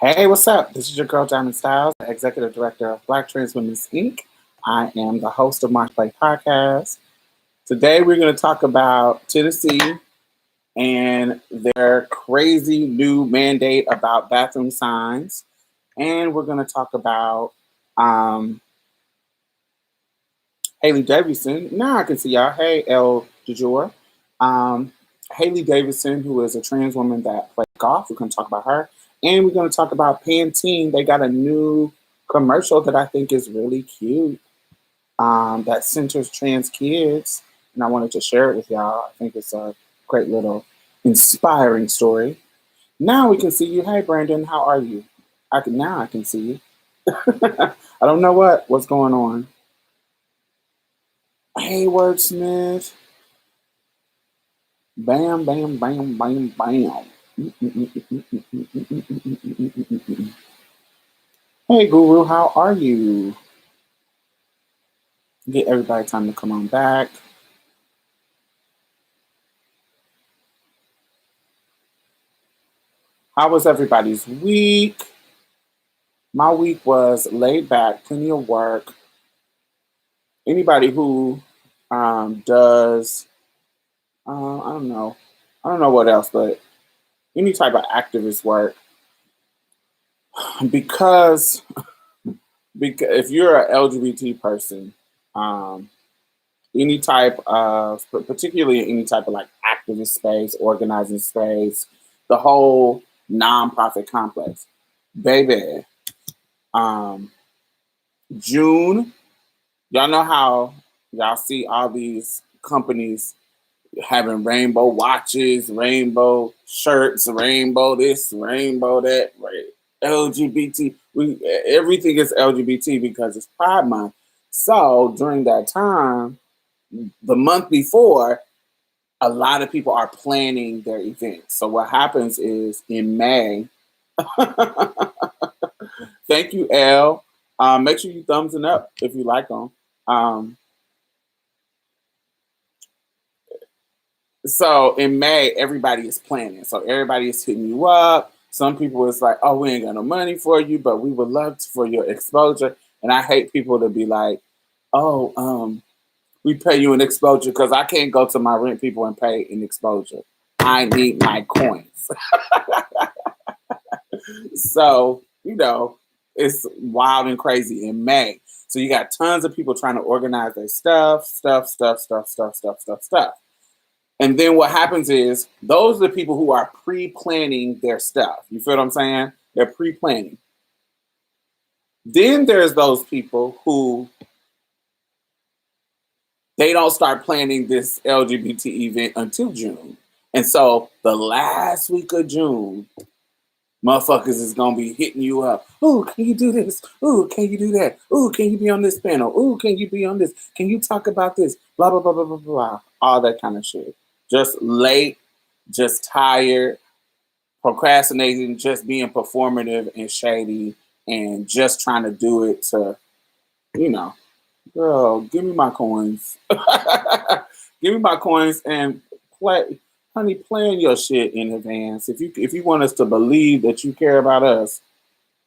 Hey, what's up? This is your girl, Diamond Stylz, the Executive Director of Black Trans Women's Inc. I am the host of Marketplace Podcast. Today, we're going to talk about Tennessee and their crazy new mandate about bathroom signs. And we're going to talk about Hailey Davidson. Now I can see y'all. Hey, El DeJour. Hailey Davidson, who is a trans woman that plays golf. We're going to talk about her. And we're going to talk about Pantene. They got a new commercial that I think is really cute that centers trans kids. And I wanted to share it with y'all. I think it's a great little inspiring story. Now we can see you. Hey, Brandon, how are you? Now I can see you. I don't know what's going on. Hey, Wordsmith. Bam, bam, bam, bam, bam. Hey, Guru, how are you? Get everybody time to come on back. How was everybody's week? My week was laid back, plenty of work. Anybody who does, I don't know what else, but any type of activist work, because if you're an LGBT person, any type of, particularly any type of like activist space, organizing space, the whole nonprofit complex, baby. June, y'all know how y'all see all these companies having rainbow watches, rainbow shirts, rainbow this, rainbow that, right? LGBT. Everything is LGBT because it's Pride Month. So during that time, the month before, a lot of people are planning their events. So what happens is in May, thank you, Elle. Make sure you thumbs it up if you like them. So in May, everybody is planning. So everybody is hitting you up. Some people is like, oh, we ain't got no money for you, but we would love for your exposure. And I hate people to be like, oh, we pay you an exposure because I can't go to my rent people and pay an exposure. I need my coins. So, it's wild and crazy in May. So you got tons of people trying to organize their stuff. And then what happens is those are the people who are pre-planning their stuff. You feel what I'm saying? They're pre-planning. Then there's those people who they don't start planning this LGBT event until June. And so the last week of June, motherfuckers is going to be hitting you up. Ooh, can you do this? Ooh, can you do that? Ooh, can you be on this panel? Ooh, can you be on this? Can you talk about this? Blah, blah, blah, blah, blah, blah. All that kind of shit. Just late, just tired, procrastinating, just being performative and shady, and just trying to do it to, girl, give me my coins. Give me my coins and plan your shit in advance. If you want us to believe that you care about us,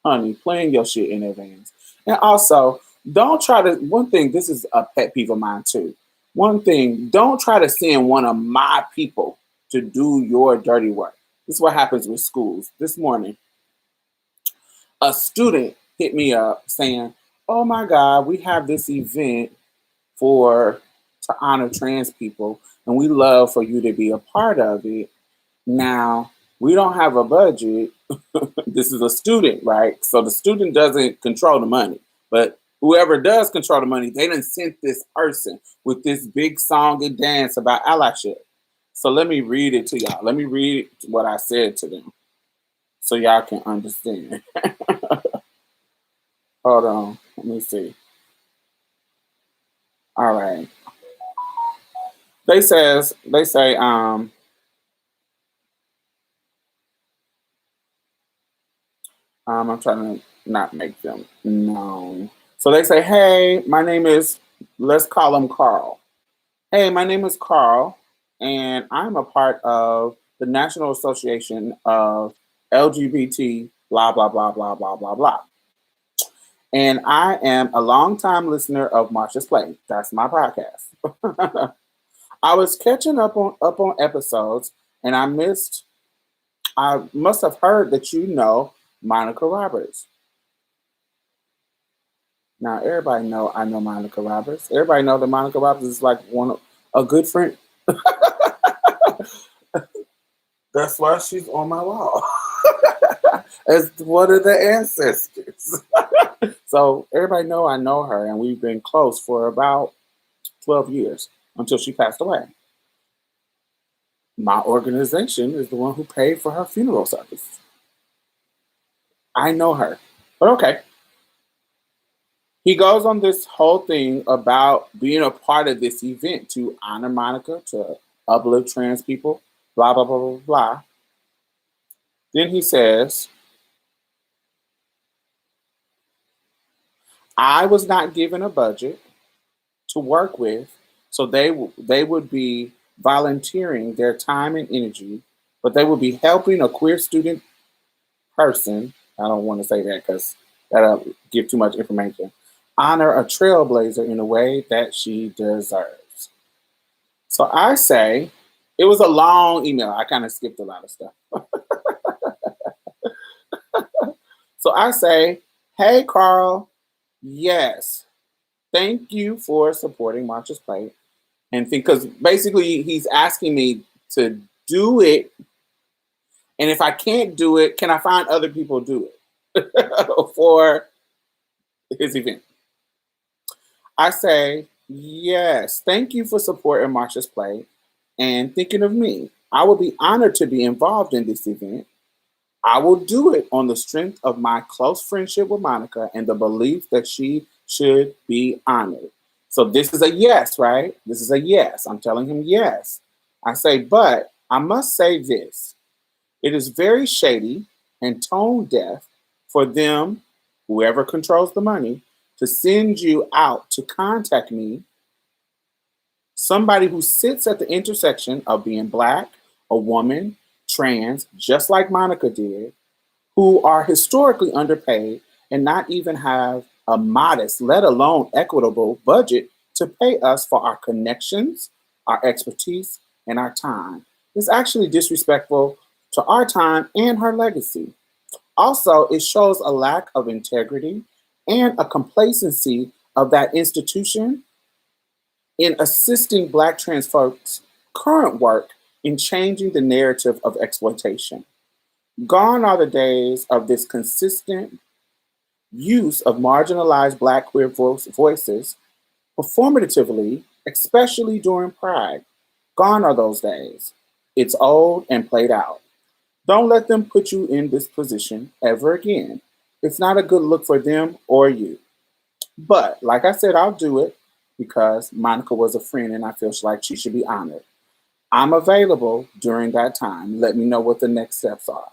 honey, plan your shit in advance. And also, don't try to, one thing, this is a pet peeve of mine too. One thing, don't try to send one of my people to do your dirty work. This is what happens with schools. This morning, a student hit me up saying, oh my God, we have this event to honor trans people, and we love for you to be a part of it. Now, we don't have a budget. This is a student, right? So the student doesn't control the money, but whoever does control the money, they done sent this person with this big song and dance about allyship. So let me read it to y'all. Let me read what I said to them so y'all can understand. Hold on. Let me see. All right. They say, I'm trying to not make them known. So they say, hey, my name is, let's call him Carl. Hey, my name is Carl, and I'm a part of the National Association of LGBT blah, blah, blah, blah, blah, blah, blah. And I am a longtime listener of Marsha's Play. That's my podcast. I was catching up on episodes, and I must have heard that you know Monica Roberts. Now everybody know I know Monica Roberts. Everybody know that Monica Roberts is like a good friend. That's why she's on my wall. As one of the ancestors. So everybody know I know her, and we've been close for about 12 years until she passed away. My organization is the one who paid for her funeral service. I know her. But okay. He goes on this whole thing about being a part of this event to honor Monica, to uplift trans people, blah, blah, blah, blah, blah. Then he says, I was not given a budget to work with, so they would be volunteering their time and energy, but they would be helping a queer student person. I don't want to say that because that'll give too much information. Honor a trailblazer in a way that she deserves. So I say, it was a long email. I kind of skipped a lot of stuff. So I say, hey, Carl, yes, thank you for supporting Marsha's Play. And because basically he's asking me to do it. And if I can't do it, can I find other people to do it for his event? I say, yes, thank you for supporting Marsha's Play and thinking of me. I would be honored to be involved in this event. I will do it on the strength of my close friendship with Monica and the belief that she should be honored. So this is a yes, right? This is a yes. I'm telling him yes. I say, but I must say this. It is very shady and tone deaf for them, whoever controls the money, to send you out to contact me, somebody who sits at the intersection of being Black, a woman, trans, just like Monica did, who are historically underpaid and not even have a modest, let alone equitable budget to pay us for our connections, our expertise, and our time. It's actually disrespectful to our time and her legacy. Also, it shows a lack of integrity and a complacency of that institution in assisting Black trans folks' current work in changing the narrative of exploitation. Gone are the days of this consistent use of marginalized Black queer voices performatively, especially during Pride. Gone are those days. It's old and played out. Don't let them put you in this position ever again. It's not a good look for them or you. But like I said, I'll do it because Monica was a friend and I feel like she should be honored. I'm available during that time. Let me know what the next steps are.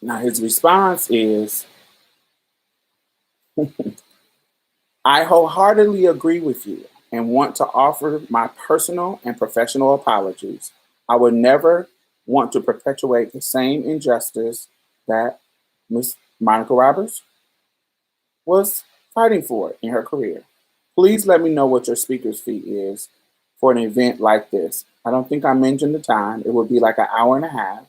Now his response is, I wholeheartedly agree with you and want to offer my personal and professional apologies. I would never want to perpetuate the same injustice that Ms. Monica Roberts was fighting for in her career. Please let me know what your speaker's fee is for an event like this. I don't think I mentioned the time. It would be like an hour and a half.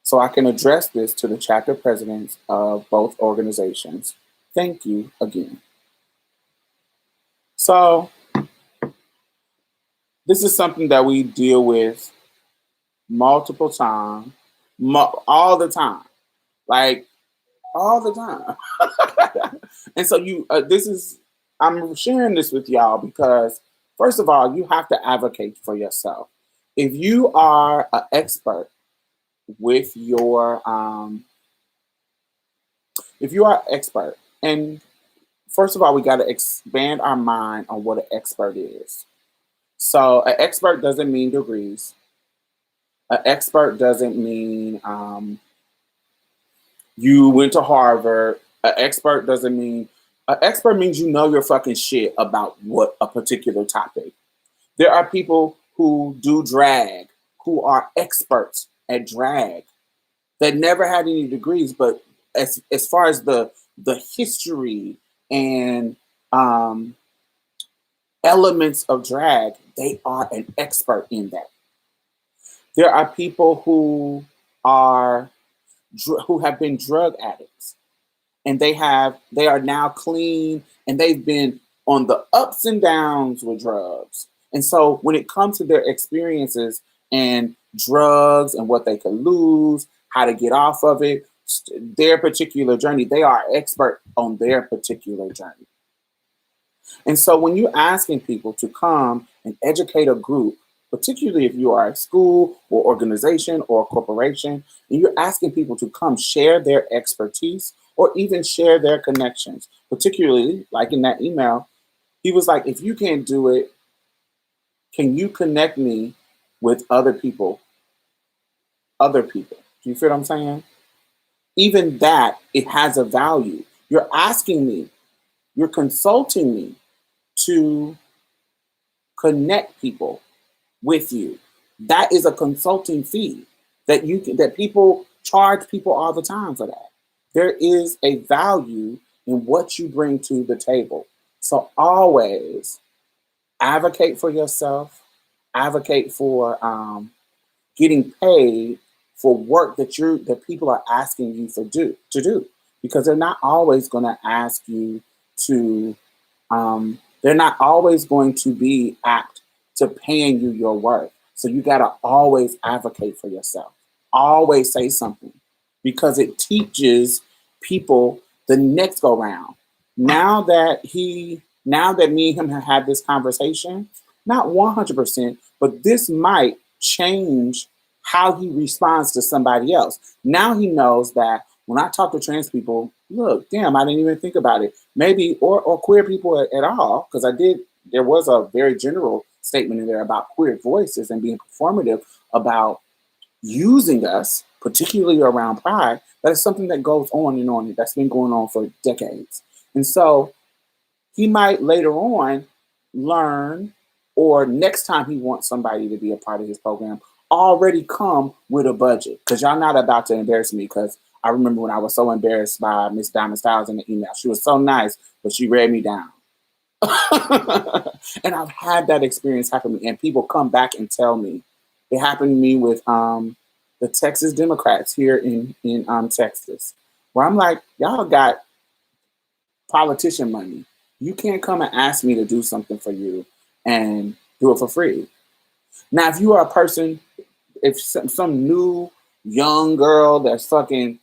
So I can address this to the chapter presidents of both organizations. Thank you again. So this is something that we deal with multiple times, all the time, like all the time. And so I'm sharing this with y'all because, first of all, you have to advocate for yourself. If you are an expert with your, if you are an expert, and first of all, we got to expand our mind on what an expert is. So an expert doesn't mean degrees. An expert doesn't mean you went to Harvard. An expert means you know your fucking shit about what a particular topic. There are people who do drag who are experts at drag that never had any degrees, but as far as the history and elements of drag, they are an expert in that. There are people are who have been drug addicts, and they are now clean, and they've been on the ups and downs with drugs. And so when it comes to their experiences and drugs and what they could lose, how to get off of it, their particular journey, they are expert on their particular journey. And so when you're asking people to come and educate a group, particularly if you are a school or organization or a corporation, and you're asking people to come share their expertise or even share their connections, particularly like in that email, he was like, if you can't do it, can you connect me with other people? Other people. Do you feel what I'm saying? Even that, it has a value. You're asking me, you're consulting me to connect people with you. That is a consulting fee that people charge people all the time for that. There is a value in what you bring to the table. So always advocate for yourself, advocate for getting paid for work that people are asking you to do, because they're not always going to ask you to. They're not always going to be apt to paying you your worth. So you got to always advocate for yourself. Always say something, because it teaches people the next go round. Now that me and him have had this conversation, not 100%, but this might change how he responds to somebody else. Now he knows that when I talk to trans people, look, damn, I didn't even think about it. Maybe, or queer people at all, because there was a very general statement in there about queer voices and being performative about using us, particularly around pride. That is something that goes on and on. That's been going on for decades. And so he might later on learn, or next time he wants somebody to be a part of his program, already come with a budget. Because y'all not about to embarrass me, because I remember when I was so embarrassed by Miss Diamond Stylz in the email. She was so nice, but she read me down. And I've had that experience happen to me, and people come back and tell me. It happened to me with the Texas Democrats here in Texas, where I'm like, y'all got politician money. You can't come and ask me to do something for you and do it for free. Now, if you are a person, if some new young girl that's fucking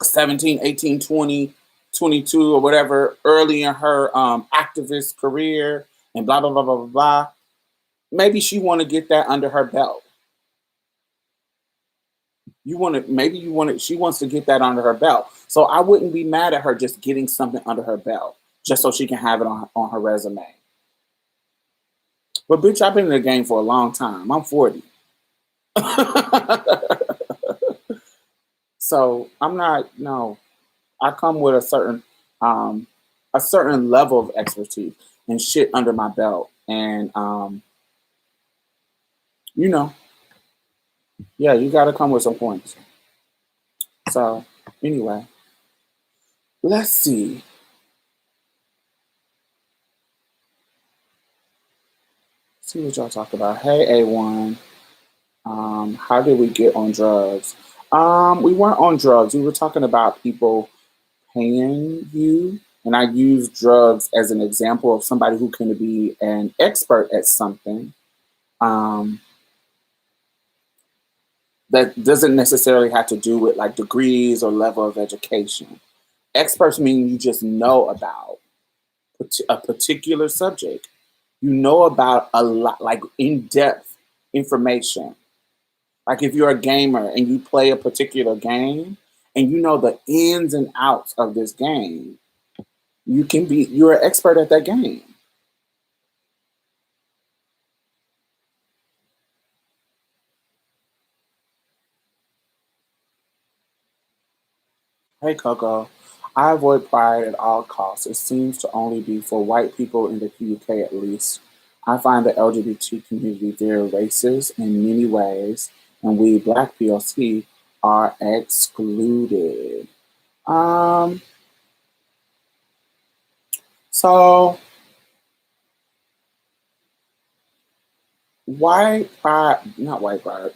17, 18, 20, 22 or whatever, early in her activist career and blah, blah, blah, blah, blah, blah, maybe she want to get that under her belt. She wants to get that under her belt. So I wouldn't be mad at her just getting something under her belt, just so she can have it on her resume. But bitch, I've been in the game for a long time. I'm 40. So I'm not, no, I come with a certain level of expertise and shit under my belt. And, yeah, you got to come with some points. So anyway, let's see. See what y'all talk about. Hey, A1. How did we get on drugs? We weren't on drugs. We were talking about people paying you. And I use drugs as an example of somebody who can be an expert at something. That doesn't necessarily have to do with like degrees or level of education. Experts mean you just know about a particular subject. You know about a lot, like in-depth information. Like if you're a gamer and you play a particular game and you know the ins and outs of this game, you're an expert at that game. Hey Coco, I avoid pride at all costs. It seems to only be for white people in the UK at least. I find the LGBT community very racist in many ways, and we Black PLC are excluded. Um, so white pride, not white pride.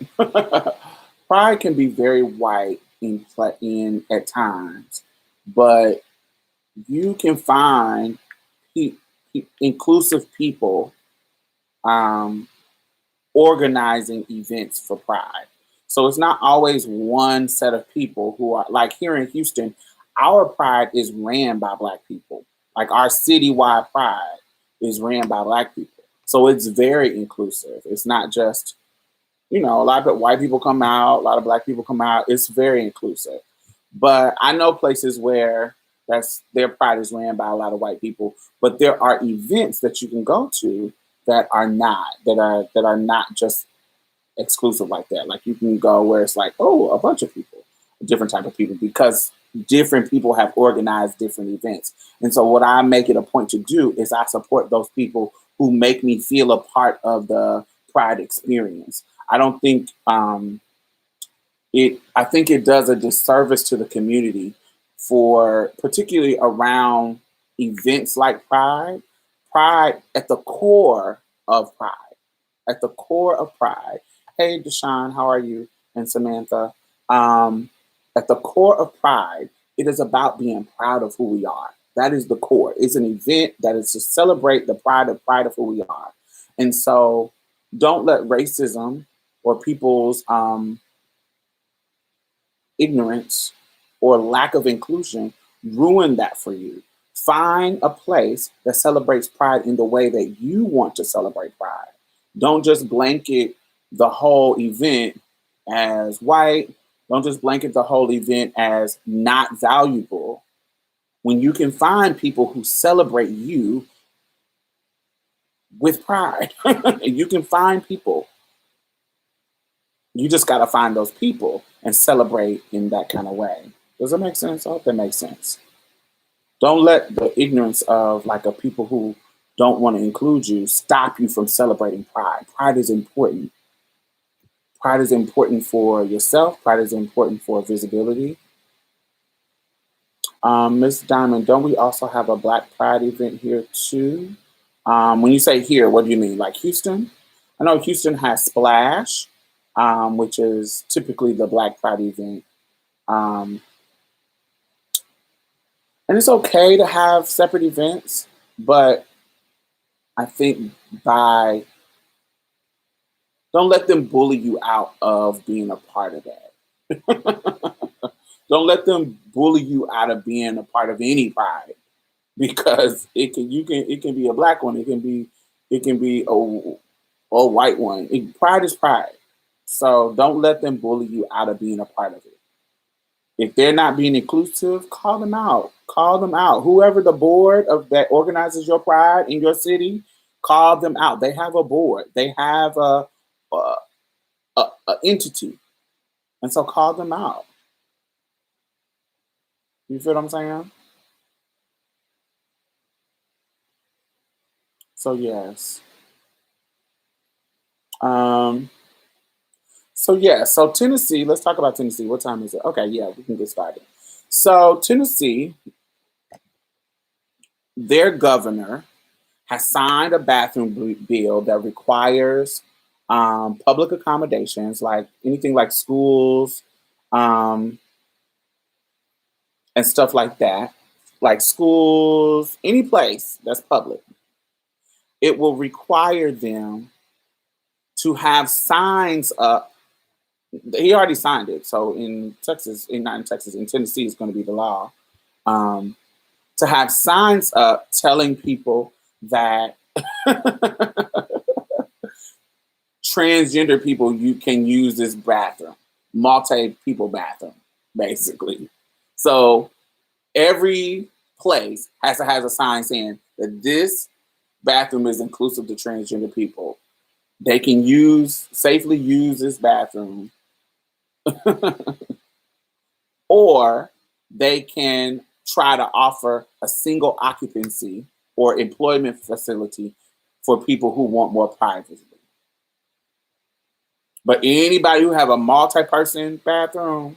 Pride can be very white in at times, but you can find inclusive people um, organizing events for Pride. So it's not always one set of people who are like here in Houston. Our Pride is ran by Black people. Like our citywide Pride is ran by Black people. So it's very inclusive. It's not just, a lot of white people come out, a lot of Black people come out. It's very inclusive. But I know places where their Pride is ran by a lot of white people, but there are events that you can go to that are not just exclusive like that. Like you can go where it's like, oh, a bunch of people, a different type of people, because different people have organized different events. And so what I make it a point to do is I support those people who make me feel a part of the Pride experience. I don't think I think it does a disservice to the community for particularly around events like Pride. Pride at the core of Pride. At the core of Pride. Hey, Deshaun, how are you? And Samantha. At the core of Pride, it is about being proud of who we are. That is the core. It's an event that is to celebrate the pride of who we are. And so don't let racism or people's ignorance or lack of inclusion ruin that for you. Find a place that celebrates Pride in the way that you want to celebrate Pride. Don't just blanket the whole event as white. Don't just blanket the whole event as not valuable when you can find people who celebrate you with pride. You can find people. You just got to find those people and celebrate in that kind of way. Does that make sense? I hope that makes sense. Don't let the ignorance of like a people who don't want to include you stop you from celebrating Pride. Pride is important. Pride is important for yourself. Pride is important for visibility. Miss Diamond, don't we also have a Black Pride event here too? When you say here, what do you mean? Like Houston? I know Houston has Splash, which is typically the Black Pride event. And it's okay to have separate events, but I think don't let them bully you out of being a part of that. Don't let them bully you out of being a part of any pride, because it can be a Black one, it can be a white one. Pride is pride. So don't let them bully you out of being a part of it. If they're not being inclusive, call them out. Call them out. Whoever the board of that organizes your Pride in your city, call them out. They have a board. They have a entity, and so call them out. You feel what I'm saying? So yes. So Tennessee, let's talk about Tennessee. What time is it? Okay, yeah, we can get started. So Tennessee, their governor has signed a bathroom bill that requires public accommodations, like anything like schools and stuff like that, like schools, any place that's public. It will require them to have signs up. He already signed it. So in Texas, not in Texas, in Tennessee, it's going to be the law. To have signs up telling people that transgender people, you can use this bathroom, multi-people bathroom, basically. So every place has to have a sign saying that this bathroom is inclusive to transgender people. They can safely use this bathroom, or they can try to offer a single occupancy or employment facility for people who want more privacy. But anybody who have a multi-person bathroom,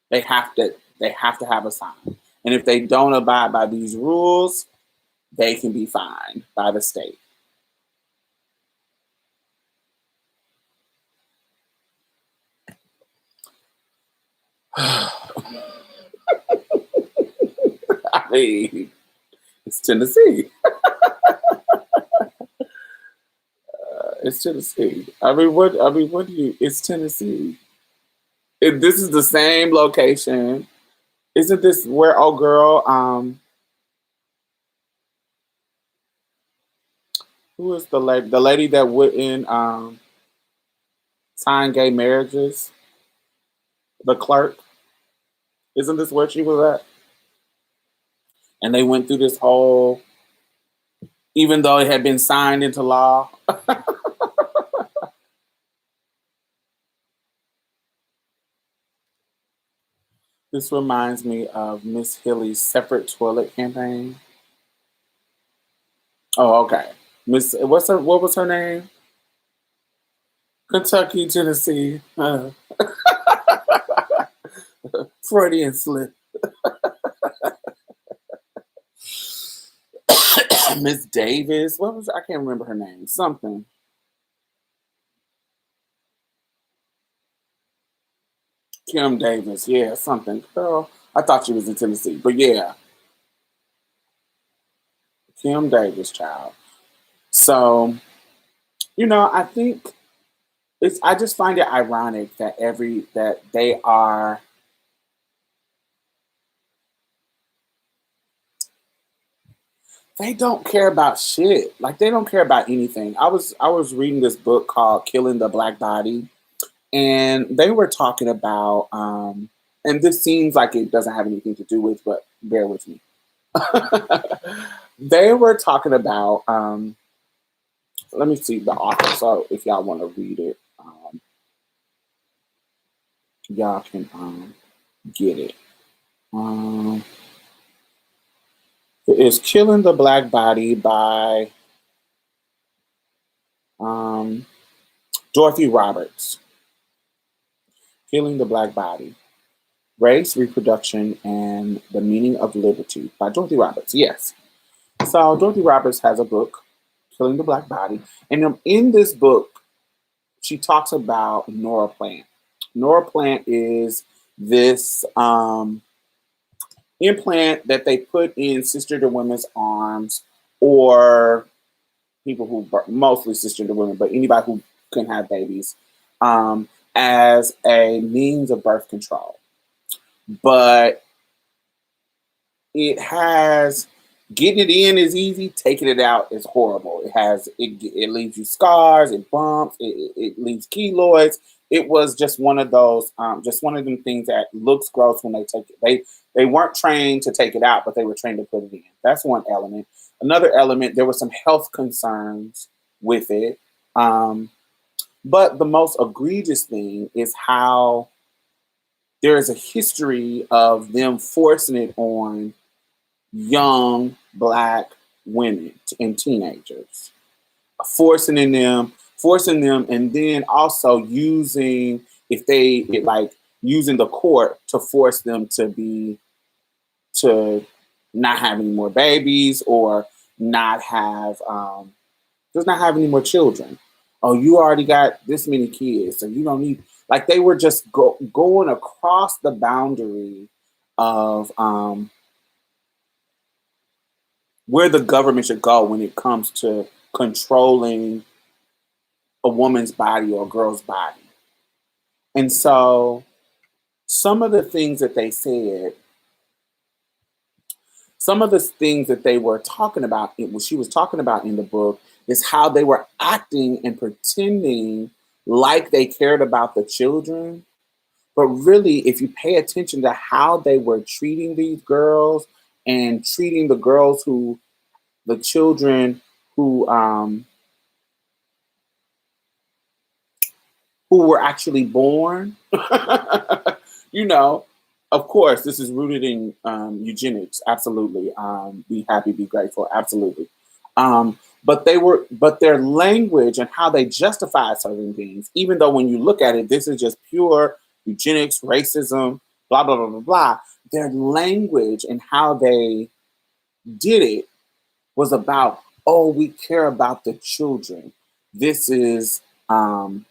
they have to have a sign. And if they don't abide by these rules, they can be fined by the state. I mean, it's Tennessee. It's Tennessee. I mean, what? I mean, what do you? It's Tennessee. This is the same location. Isn't this where old girl? Who is the lady? The lady that wouldn't sign gay marriages. The clerk. Isn't this where she was at? And they went through this whole, even though it had been signed into law. This reminds me of Miss Hilly's separate toilet campaign. Oh, okay. What was her name? Kentucky, Tennessee. Freudian slip. Miss Davis. What was I can't remember her name. Something. Kim Davis. Yeah, something. Girl, I thought she was in Tennessee. But yeah, Kim Davis, child. So, I think I just find it ironic that they don't care about shit. Like they don't care about anything. I was reading this book called Killing the Black Body, and they were talking about and this seems like it doesn't have anything to do with, but bear with me. They were talking about let me see the author, so if y'all want to read it, y'all can get it. Um, it is Killing the Black Body by um, Dorothy Roberts. Killing the Black Body. Race, Reproduction, and the Meaning of Liberty by Dorothy Roberts. Yes. So Dorothy Roberts has a book, Killing the Black Body. And in this book, she talks about Nora Plant. Nora Plant is this implant that they put in cisgender women's arms, or people who mostly cisgender women, but anybody who can have babies, as a means of birth control. But it has getting it in is easy, taking it out is horrible. It leaves you scars, it bumps, it leaves keloids. It was just one of them things that looks gross when they take it. They weren't trained to take it out, but they were trained to put it in. That's one element. Another element, there were some health concerns with it. Um, but the most egregious thing is how there is a history of them forcing it on young black women and teenagers, forcing them, and then also using the court to force them to not have any more babies, or not have just not have any more children. Oh, you already got this many kids, so you don't need. Like they were just going across the boundary of where the government should go when it comes to controlling a woman's body or a girl's body. And so some of the things that they said, some of the things that they were talking about, what she was talking about in the book, is how they were acting and pretending like they cared about the children. But really, if you pay attention to how they were treating these girls and treating the children who were actually born, you know, of course, this is rooted in eugenics. Absolutely. Be happy, be grateful. Absolutely. But their language and how they justify certain things, even though when you look at it, this is just pure eugenics, racism, blah, blah, blah, blah, blah. Their language and how they did it was about, oh, we care about the children. This is um,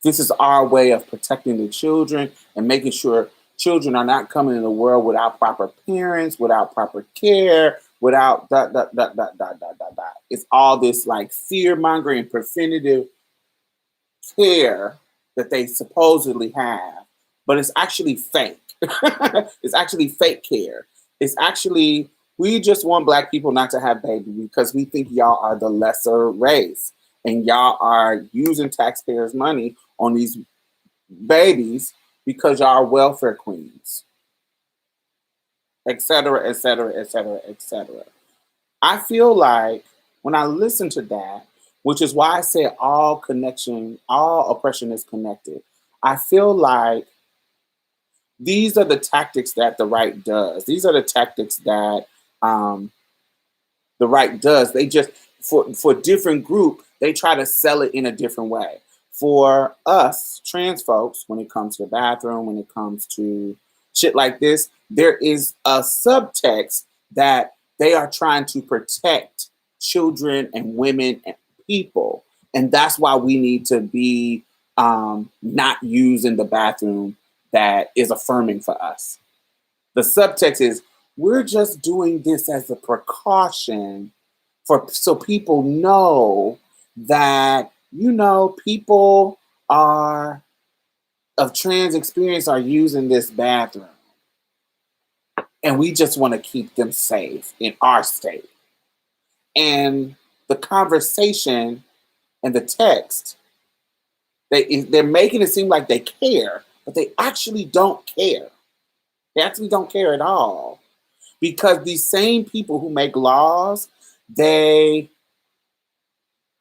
this is our way of protecting the children and making sure children are not coming in the world without proper parents, without proper care, without dot, dot, dot, dot, dot, dot, dot, dot. It's all this like fear mongering, preventative care that they supposedly have, but it's actually fake. It's actually fake care. It's actually, we just want Black people not to have babies because we think y'all are the lesser race and y'all are using taxpayers' money on these babies because y'all are welfare queens, et cetera, et cetera, et cetera, et cetera. I feel like when I listen to that, which is why I say all connection, all oppression is connected. I feel like these are the tactics that the right does. These are the tactics that the right does. They just, for different group, they try to sell it in a different way. For us trans folks, when it comes to the bathroom, when it comes to shit like this, there is a subtext that they are trying to protect children and women and people. And that's why we need to be not using the bathroom that is affirming for us. The subtext is, we're just doing this as a precaution for so people know that, you know, people are of trans experience are using this bathroom. And we just want to keep them safe in our state. And the conversation and the text, they're making it seem like they care, but they actually don't care. They actually don't care at all. Because these same people who make laws, they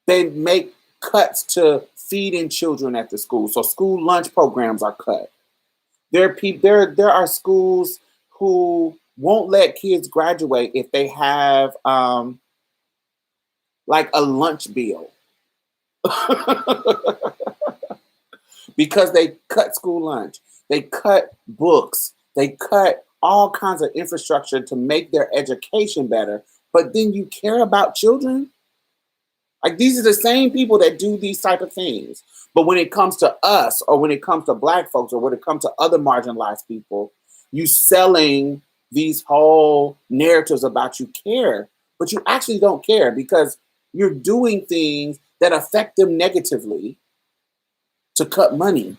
make cuts to feeding children at the school. So school lunch programs are cut. There are schools who won't let kids graduate if they have like a lunch bill. Because they cut school lunch. They cut books. They cut all kinds of infrastructure to make their education better. But then you care about children? Like, these are the same people that do these type of things. But when it comes to us, or when it comes to Black folks, or when it comes to other marginalized people, you selling these whole narratives about you care, but you actually don't care because you're doing things that affect them negatively to cut money.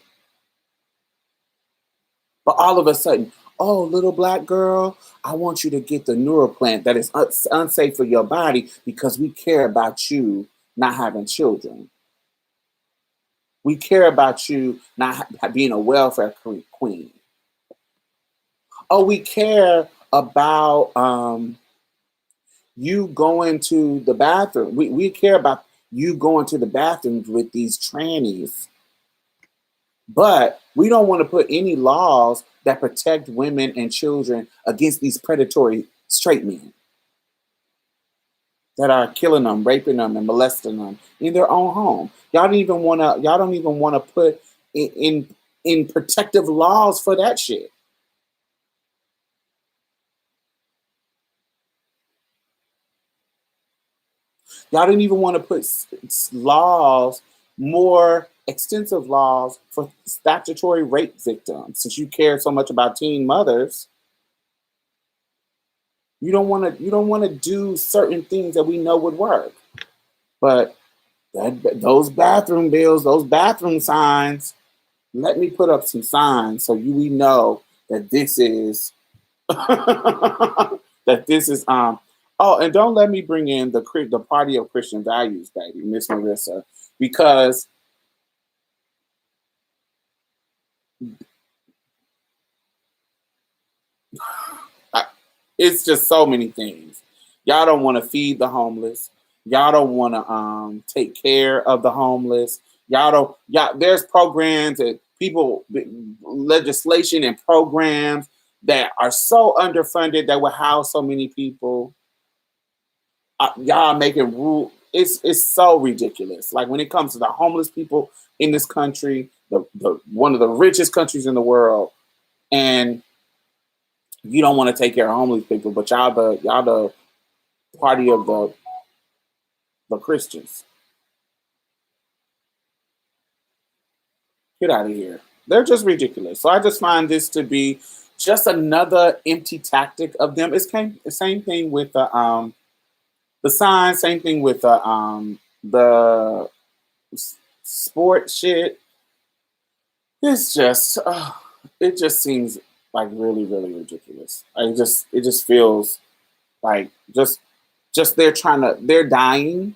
But all of a sudden, oh, little Black girl, I want you to get the neuroplant that is unsafe for your body because we care about you not having children. We care about you not being a welfare queen. Oh, we care about you going to the bathroom. We care about you going to the bathroom with these trannies. But we don't want to put any laws that protect women and children against these predatory straight men that are killing them, raping them, and molesting them in their own home. Y'all don't even want to put in protective laws for that shit. Y'all didn't even want to put laws, more extensive laws for statutory rape victims. Since you care so much about teen mothers, you don't want to do certain things that we know would work. But those bathroom bills, those bathroom signs, let me put up some signs so we know that this is that this is oh, and don't let me bring in the party of Christian values, baby, Miss Marissa, because it's just so many things. Y'all don't want to feed the homeless. Y'all don't want to take care of the homeless. There's programs that legislation and programs that are so underfunded that will house so many people. y'all making rule. It's so ridiculous. Like when it comes to the homeless people in this country, the one of the richest countries in the world, and you don't want to take care of homeless people, but y'all the party of the Christians. Get out of here. They're just ridiculous. So I just find this to be just another empty tactic of them. The same thing with the sign, same thing with the sport shit. It's just it just seems like really, really ridiculous. It just feels like just they're dying.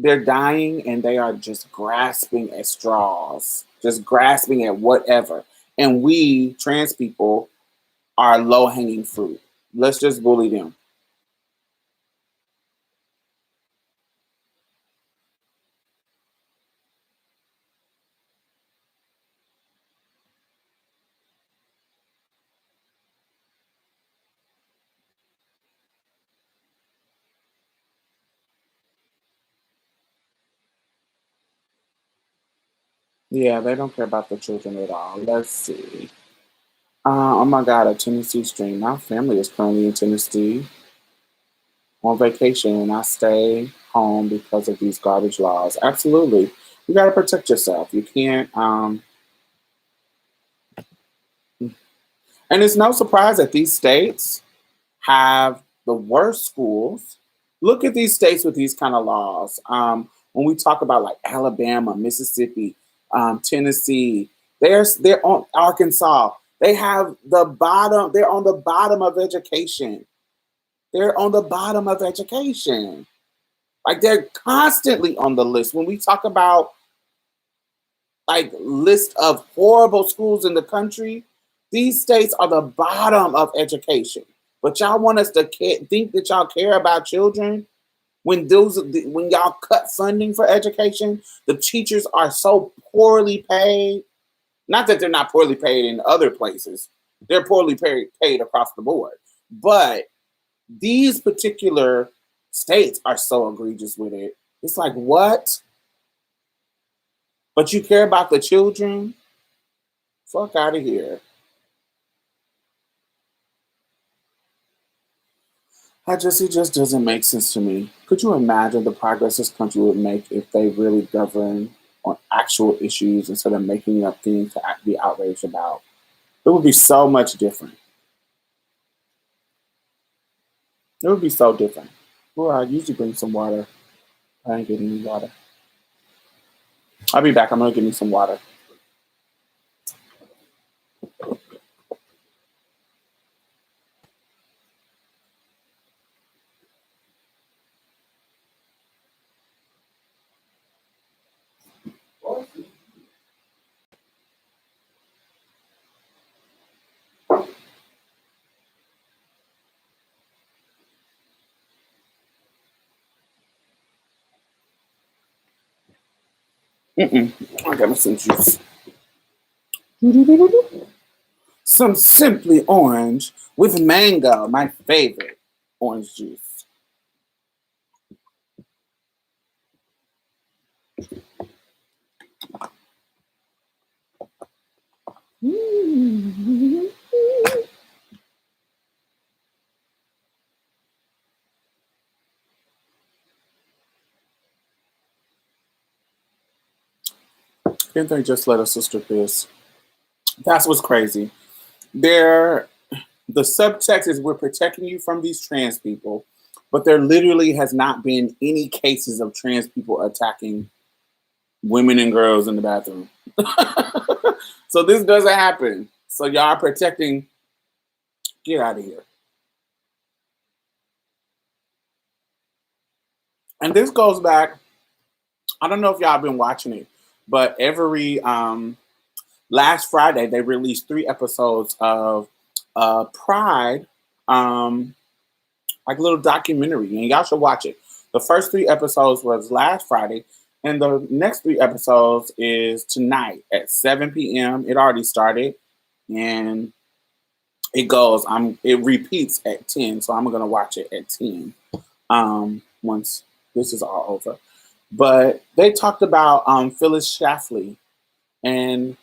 They're dying and they are just grasping at straws, just grasping at whatever. And we, trans people, are low hanging fruit. Let's just bully them. Yeah, they don't care about the children at all. Let's see. Oh my God, a Tennessee stream. My family is currently in Tennessee on vacation, and I stay home because of these garbage laws. Absolutely, you got to protect yourself. You can't. And it's no surprise that these states have the worst schools. Look at these states with these kind of laws. When we talk about like Alabama, Mississippi, Tennessee, they're on Arkansas. They have the bottom. They're on the bottom of education. They're on the bottom of education. Like they're constantly on the list. When we talk about like list of horrible schools in the country, these states are the bottom of education. But y'all want us to think that y'all care about children when y'all cut funding for education. The teachers are so poorly paid. Not that they're not poorly paid in other places; they're poorly paid across the board. But these particular states are so egregious with it. It's like what? But you care about the children? Fuck out of here. It just doesn't make sense to me. Could you imagine the progress this country would make if they really govern on actual issues instead of making up things to be outraged about? It would be so much different. It would be so different. Well, I usually bring some water. I ain't getting any water. I'll be back. I'm gonna give me some water. Mm-mm. I got me some juice. Some Simply Orange with mango, my favorite orange juice. Mm. Can't they just let a sister piss? That's what's crazy. They're the subtext is we're protecting you from these trans people, but there literally has not been any cases of trans people attacking women and girls in the bathroom. So this doesn't happen. So y'all are protecting. Get out of here. And this goes back. I don't know if y'all been watching it, but every last Friday they released 3 episodes of Pride. Like a little documentary, and y'all should watch it. The first 3 episodes was last Friday, and the next 3 episodes is tonight at 7 p.m. It already started, and it goes. It repeats at 10, so I'm gonna watch it at 10. Once this is all over. But they talked about Phyllis Schlafly and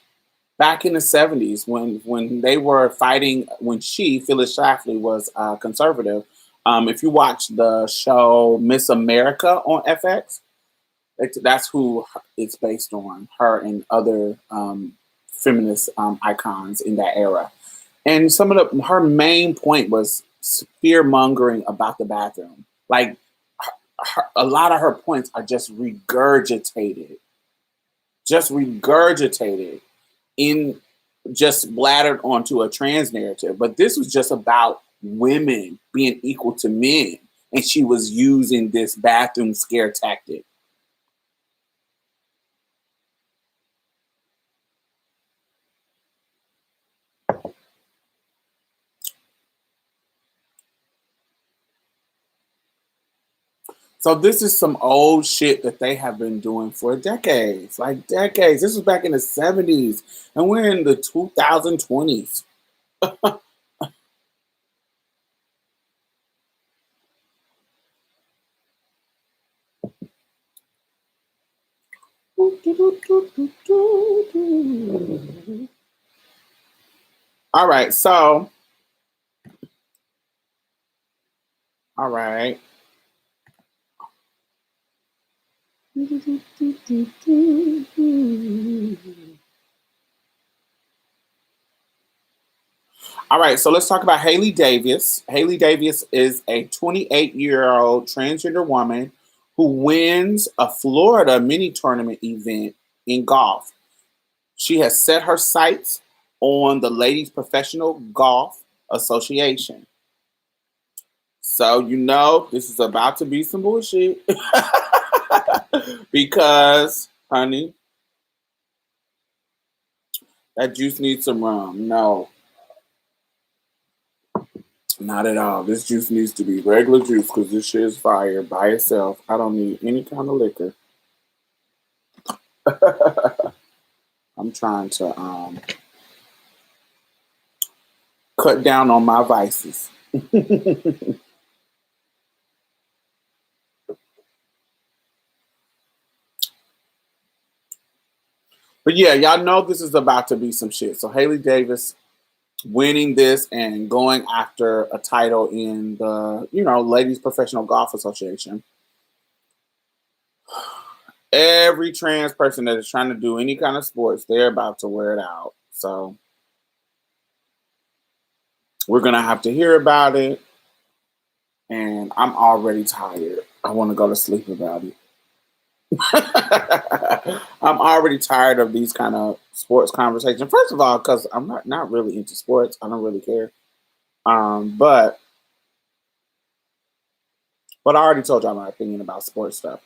back in the 70s when they were fighting when Phyllis Schlafly was conservative. If you watch the show Miss America on FX, that's who it's based on, her and other feminist icons in that era. And her main point was fear mongering about the bathroom. Like a lot of her points are just regurgitated in just blattered onto a trans narrative. But this was just about women being equal to men, and she was using this bathroom scare tactic. So this is some old shit that they have been doing for decades, like decades. This was back in the 70s, and we're in the 2020s. All right, so all right. All right, so let's talk about Hailey Davis. Hailey Davis is a 28-year-old transgender woman who wins a Florida mini tournament event in golf. She has set her sights on the Ladies Professional Golf Association. So you know this is about to be some bullshit. Because, honey, that juice needs some rum. No, not at all. This juice needs to be regular juice because this shit is fire by itself. I don't need any kind of liquor. I'm trying to cut down on my vices. But yeah, y'all know this is about to be some shit. So Hailey Davis winning this and going after a title in the, Ladies Professional Golf Association. Every trans person that is trying to do any kind of sports, they're about to wear it out. So we're gonna have to hear about it. And I'm already tired. I want to go to sleep about it. I'm already tired of these kind of sports conversations. First of all, because I'm not really into sports. I don't really care. But I already told y'all my opinion about sports stuff.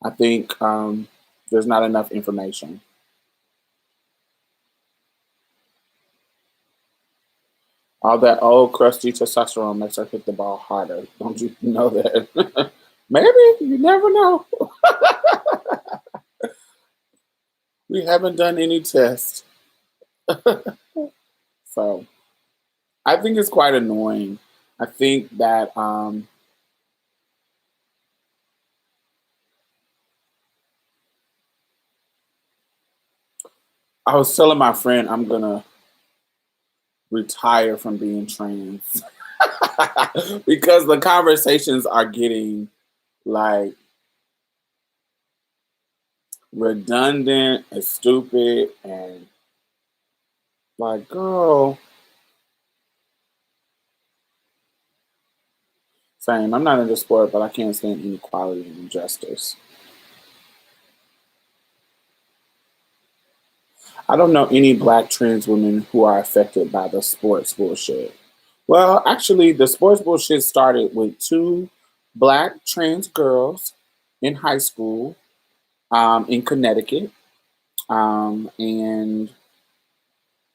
I think there's not enough information. All that old crusty testosterone makes her hit the ball harder. Don't you know that? Maybe. You never know. We haven't done any tests. So I think it's quite annoying. I think that I was telling my friend I'm gonna retire from being trans because the conversations are getting like redundant and stupid and like, girl, same. I'm not into sport, but I can't stand inequality and injustice. I don't know any black trans women who are affected by the sports bullshit. Well, actually, the sports bullshit started with two black trans girls in high school in Connecticut. And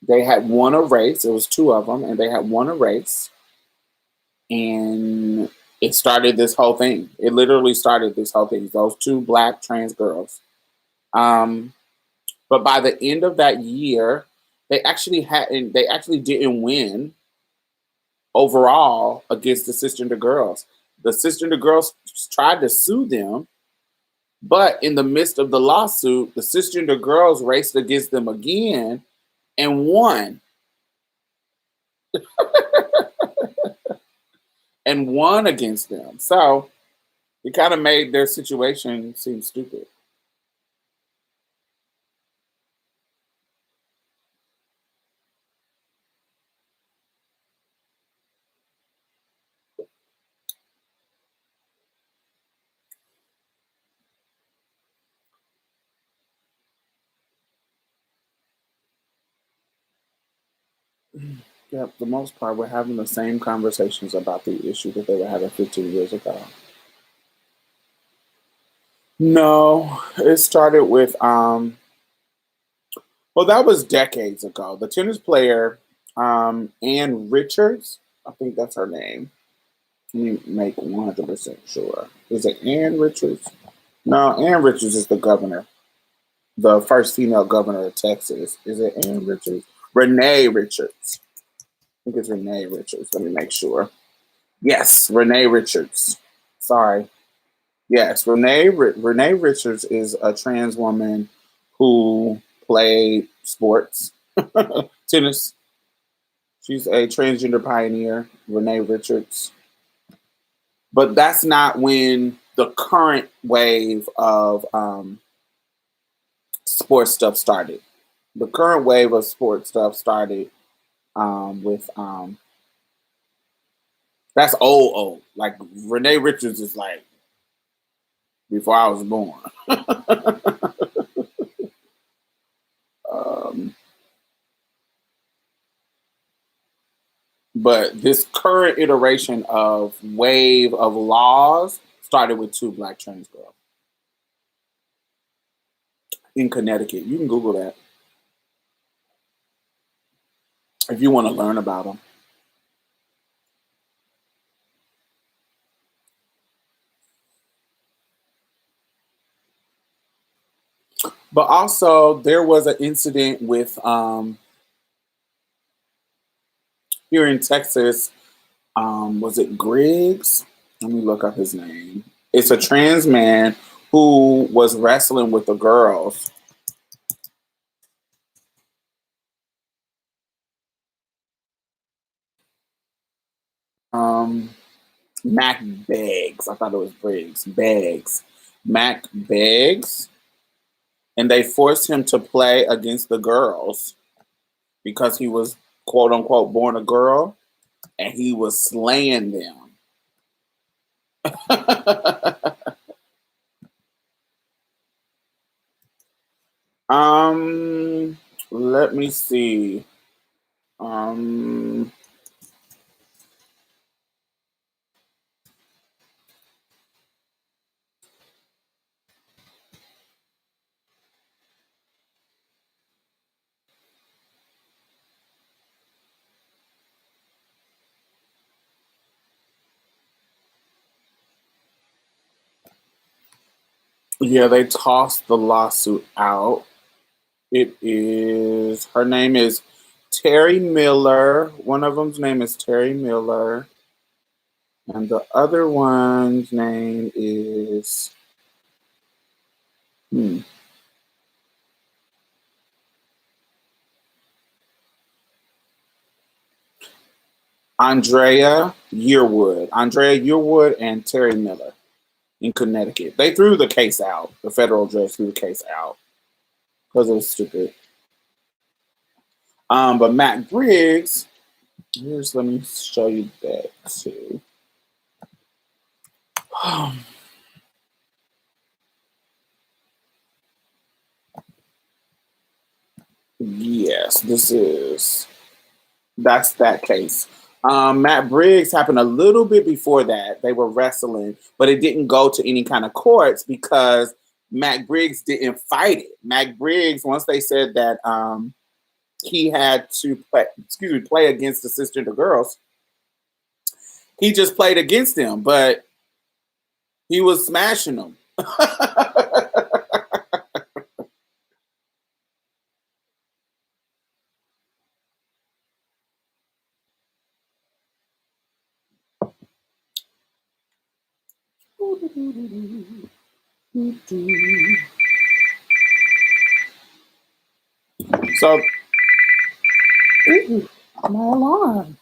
they had won a race. It was two of them, and they had won a race. And it started this whole thing. It literally started this whole thing. Those two black trans girls. Um, but by the end of that year, they actually didn't win. overall against the cisgender girls. The cisgender girls tried to sue them, but in the midst of the lawsuit, the cisgender girls raced against them again and won. And won against them. So it kind of made their situation seem stupid. Yeah, for the most part, we're having the same conversations about the issue that they were having 15 years ago. No, it started with well, that was decades ago. The tennis player, Ann Richards, I think that's her name. Let me make 100% sure. Is it Ann Richards? No, Ann Richards is the governor, the first female governor of Texas. Is it Ann Richards? Renee Richards. I think it's Renee Richards. Let me make sure. Yes, Renee Richards. Sorry. Yes, Renee Richards is a trans woman who played sports, tennis. She's a transgender pioneer, Renee Richards. But that's not when the current wave of sports stuff started. The current wave of sports stuff started with that's old. Like Renee Richards is like before I was born. um, but this current iteration of wave of laws started with two black trans girls in Connecticut. You can Google that if you want to learn about them. But also, there was an incident with here in Texas. Was it Griggs? Let me look up his name. It's a trans man who was wrestling with the girls. Um, Mac Beggs. I thought it was Briggs. Beggs. Mac Beggs. And they forced him to play against the girls because he was quote unquote born a girl and he was slaying them. um let me see. Um yeah, they tossed the lawsuit out. It is her name is Terry Miller. One of them's name is Terry Miller. And the other one's name is hmm, Andrea Yearwood and Terry Miller in Connecticut. They threw the case out. The federal judge threw the case out because it was stupid. But Matt Briggs, let me show you that too. Yes, that's that case. Matt Briggs happened a little bit before that. They were wrestling, but it didn't go to any kind of courts because Matt Briggs didn't fight it. Matt Briggs, once they said that he had to play against the cisgender girls, he just played against them, but he was smashing them. So, ooh, my alarm.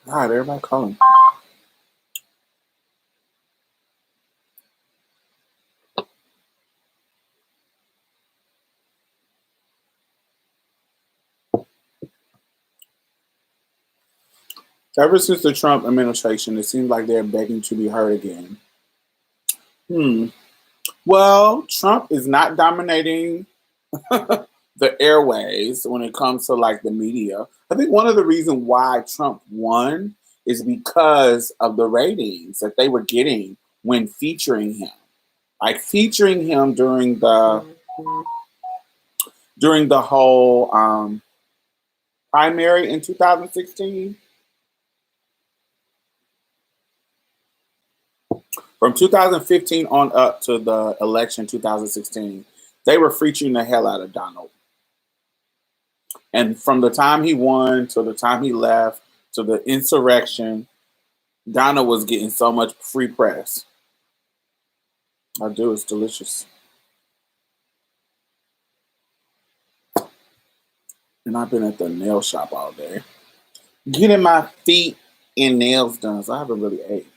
God, everybody calling. Ever since the Trump administration, it seems like they're begging to be heard again. Well, Trump is not dominating the airways when it comes to like the media. I think one of the reasons why Trump won is because of the ratings that they were getting when featuring him. Like featuring him during the whole primary in 2016. From 2015 on up to the election 2016, they were featuring the hell out of Donald. And from the time he won to the time he left to the insurrection, Donald was getting so much free press. I do. It's delicious. And I've been at the nail shop all day, getting my feet and nails done. So I haven't really ate.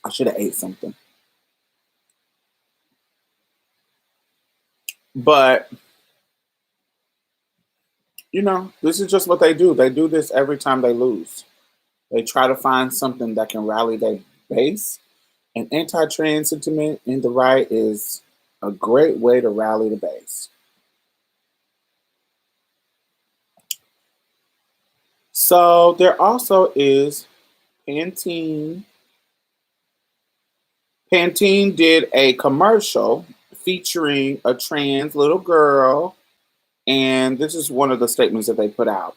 I should have ate something. But, this is just what they do. They do this every time they lose. They try to find something that can rally their base. And anti-trans sentiment in the right is a great way to rally the base. So there also is Pantene. Pantene did a commercial featuring a trans little girl, and this is one of the statements that they put out.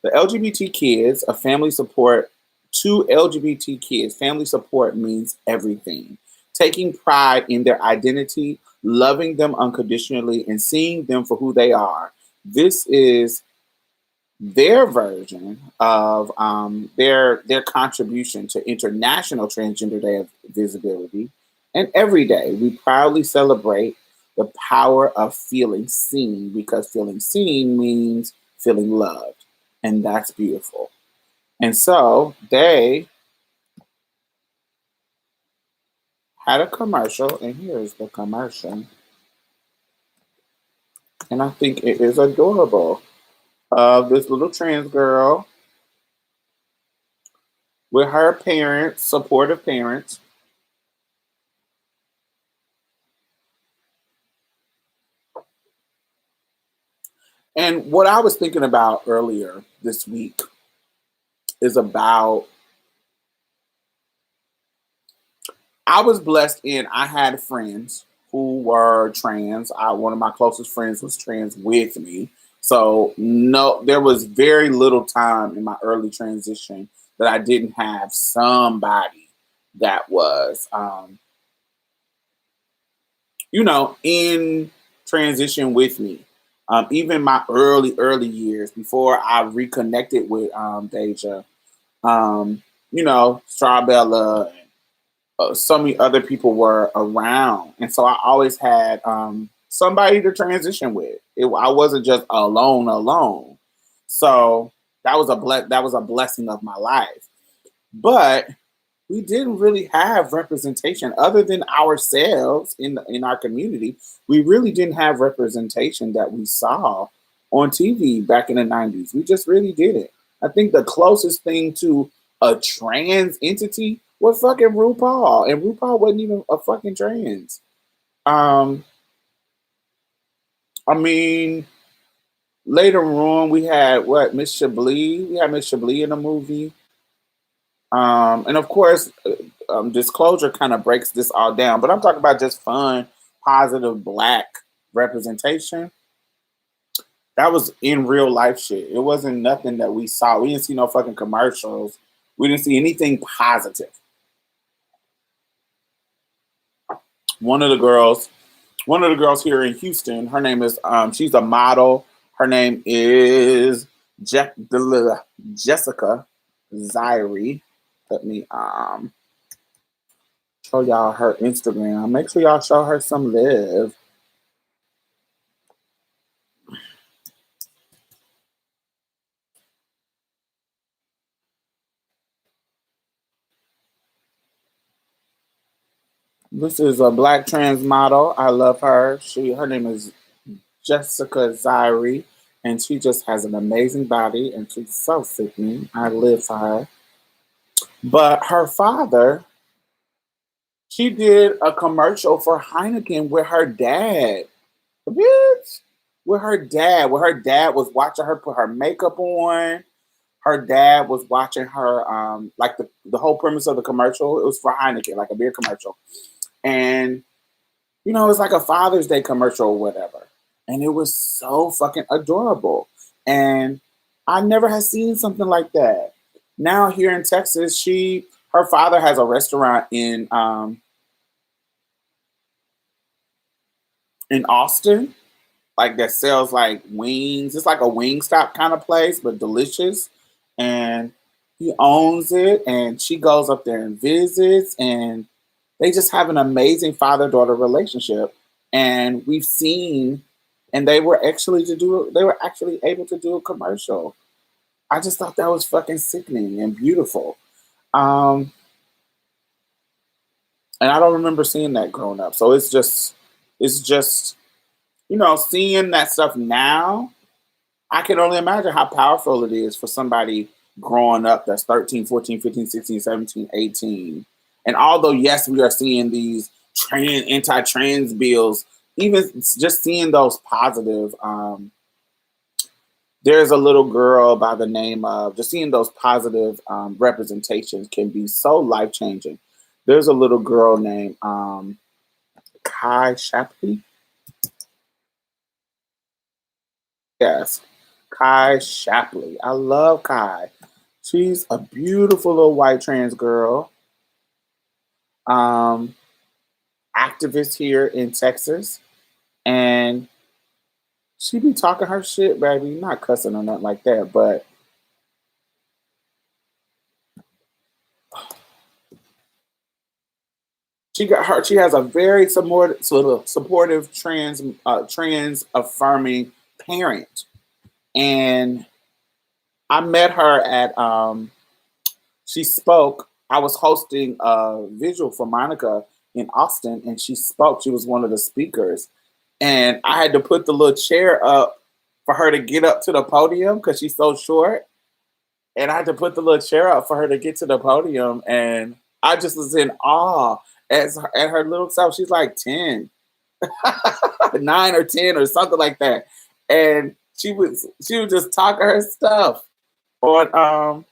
The LGBT kids, a family support to LGBT kids, family support means everything. Taking pride in their identity, loving them unconditionally, and seeing them for who they are. This is their version of their contribution to International Transgender Day of Visibility. And every day, we proudly celebrate the power of feeling seen, because feeling seen means feeling loved. And that's beautiful. And so they had a commercial, and here's the commercial. And I think it is adorable. Of this little trans girl with her parents, supportive parents. And what I was thinking about earlier this week is about I was blessed in I had friends who were trans. One of my closest friends was trans with me. So no, there was very little time in my early transition that I didn't have somebody that was in transition with me. Even my early years before I reconnected with Deja, Strawbella, and so many other people were around, and so I always had somebody to transition with. I wasn't just alone. So that was a blessing of my life. But we didn't really have representation other than ourselves in our community. We really didn't have representation that we saw on TV back in the 90s. We just really didn't. I think the closest thing to a trans entity was fucking RuPaul, and RuPaul wasn't even a fucking trans. Um, I mean, later on we had what Miss Chablis. We had Miss Chablis in the movie. And of course, disclosure kind of breaks this all down, but I'm talking about just fun, positive Black representation. That was in real life shit. It wasn't nothing that we saw. We didn't see no fucking commercials. We didn't see anything positive. One of the girls, here in Houston, her name is she's a model. Her name is Jessica Zyrie. Let me show y'all her Instagram. Make sure y'all show her some love. This is a black trans model. I love her. Her name is Jessica Zyrie, and she just has an amazing body, and she's so sickening. I live for her. But her father, she did a commercial for Heineken with her dad. Bitch. With her dad. Where her dad was watching her put her makeup on. Her dad was watching her, like the whole premise of the commercial, it was for Heineken, like a beer commercial. And, you know, it's like a Father's Day commercial or whatever. And it was so fucking adorable. And I never had seen something like that. Now here in Texas, her father has a restaurant in Austin, like that sells like wings. It's like a Wingstop kind of place, but delicious. And he owns it, and she goes up there and visits, and they just have an amazing father-daughter relationship. And we've seen, and they were actually able to do a commercial. I just thought that was fucking sickening and beautiful. And I don't remember seeing that growing up. So it's just, you know, seeing that stuff now, I can only imagine how powerful it is for somebody growing up that's 13, 14, 15, 16, 17, 18. And although, yes, we are seeing these anti-trans bills, even just seeing those positive, there's a little girl by the name of, just seeing those positive representations can be so life-changing. There's a little girl named Kai Shapley. Yes, Kai Shapley. I love Kai. She's a beautiful little white trans girl. Activist here in Texas. And she be talking her shit, baby. Not cussing or nothing like that, but she has a very supportive trans affirming parent. And I met her at she spoke. I was hosting a visual for Monica in Austin, and she spoke. She was one of the speakers. And I had to put the little chair up for her to get up to the podium because she's so short. And I had to put the little chair up for her to get to the podium. And I just was in awe at her little self. She's like 10, 9 or 10 or something like that. And she would just talk her stuff on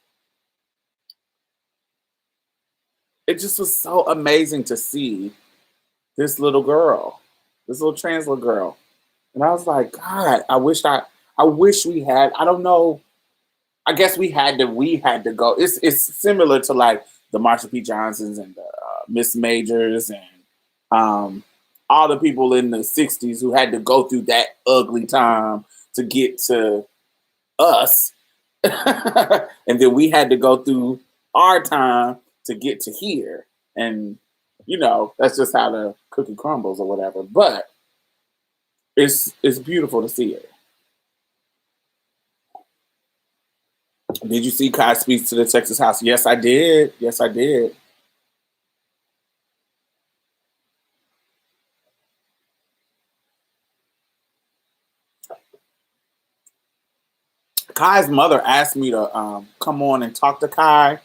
it just was so amazing to see this little girl, this little trans little girl. And I was like, God, I wish we had, I don't know. I guess we had to go. It's similar to like the Marsha P. Johnsons and the Miss Majors and all the people in the 60s who had to go through that ugly time to get to us. And then we had to go through our time to get to here. And, you know, that's just how the cookie crumbles or whatever. But it's beautiful to see it. Did you see Kai Speaks to the Texas House? Yes, I did. Yes, I did. Kai's mother asked me to come on and talk to Kai.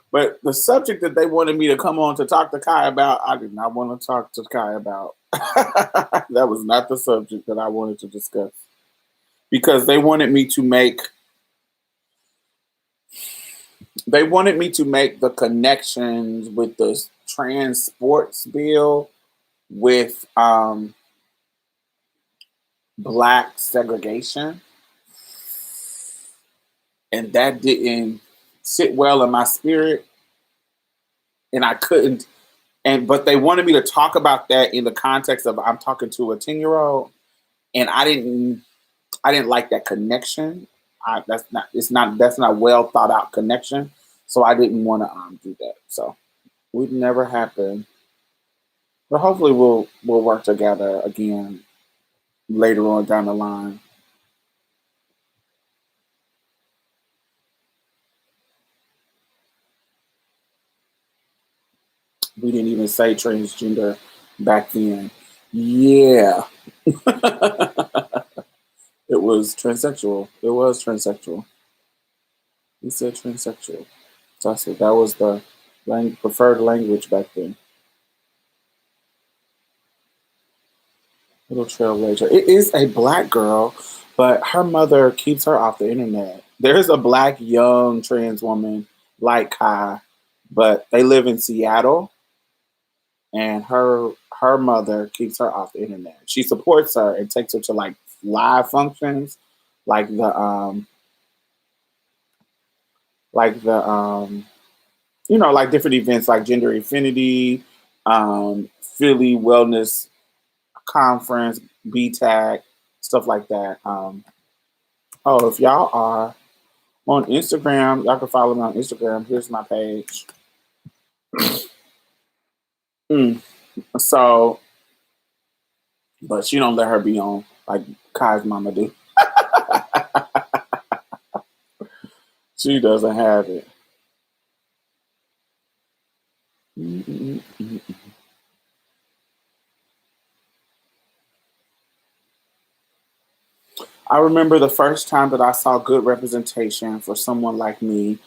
But the subject that they wanted me to come on to talk to Kai about, I did not want to talk to Kai about. That was not the subject that I wanted to discuss. Because they wanted me to make the connections with the trans sports bill with black segregation, and that didn't sit well in my spirit, and I couldn't. And but they wanted me to talk about that in the context of I'm talking to a 10-year-old, and I didn't like that connection. That's not well thought out connection. So I didn't want to do that. So we've never happened. But hopefully we'll work together again later on down the line. We didn't even say transgender back then. Yeah. It was transsexual. It was transsexual. He said transsexual. So I said that was the preferred language back then. Little trailblazer. It is a black girl, but her mother keeps her off the internet. There's a black young trans woman like Kai, but they live in Seattle, and her mother keeps her off the internet. She supports her and takes her to like live functions, like the like different events like Gender Affinity, Philly Wellness Conference, BTAC, stuff like that. Oh, if y'all are on Instagram, y'all can follow me on Instagram. Here's my page. Mm. So, but she don't let her be on like Kai's mama do. She doesn't have it. Mm-mm-mm. I remember the first time that I saw good representation for someone like me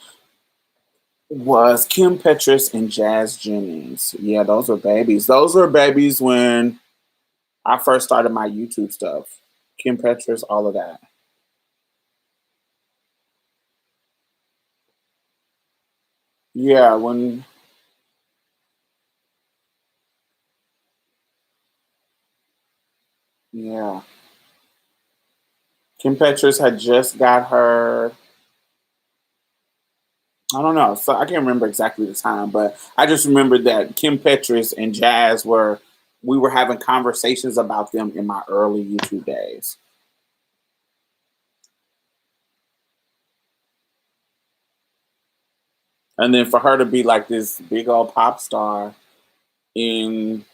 was Kim Petras and Jazz Jennings. Yeah, those were babies. Those were babies when I first started my YouTube stuff. Kim Petras, all of that. Yeah, when yeah. Kim Petras had just got her. I don't know. So I can't remember exactly the time, but I just remember that Kim Petras and Jazz we were having conversations about them in my early YouTube days. And then for her to be like this big old pop star in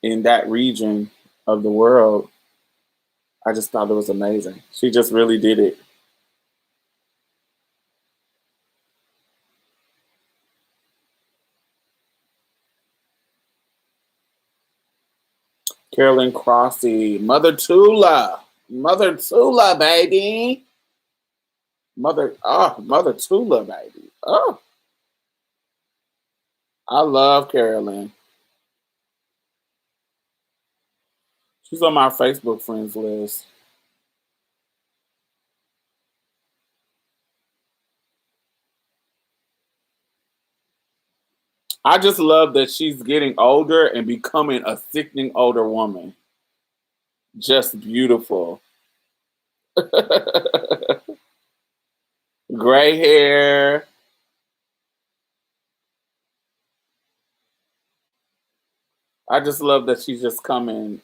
in that region of the world, I just thought it was amazing. She just really did it. Carolyn Crossy, Mother Tula, baby, Mother Tula, baby. Oh, I love Carolyn. She's on my Facebook friends list. I just love that she's getting older and becoming a sickening older woman. Just beautiful. Gray hair. I just love that she's just becoming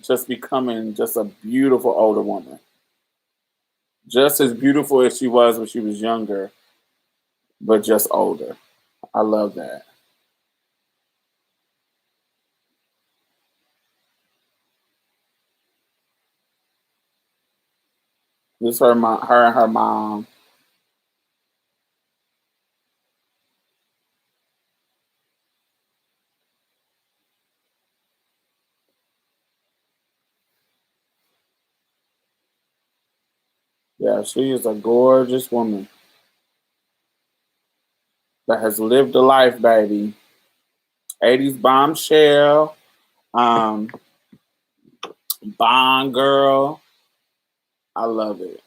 just a beautiful older woman. Just as beautiful as she was when she was younger, but just older. I love that. This her and her mom. Yeah, she is a gorgeous woman that has lived a life, baby. 80s bombshell, um, Bond girl. I love it.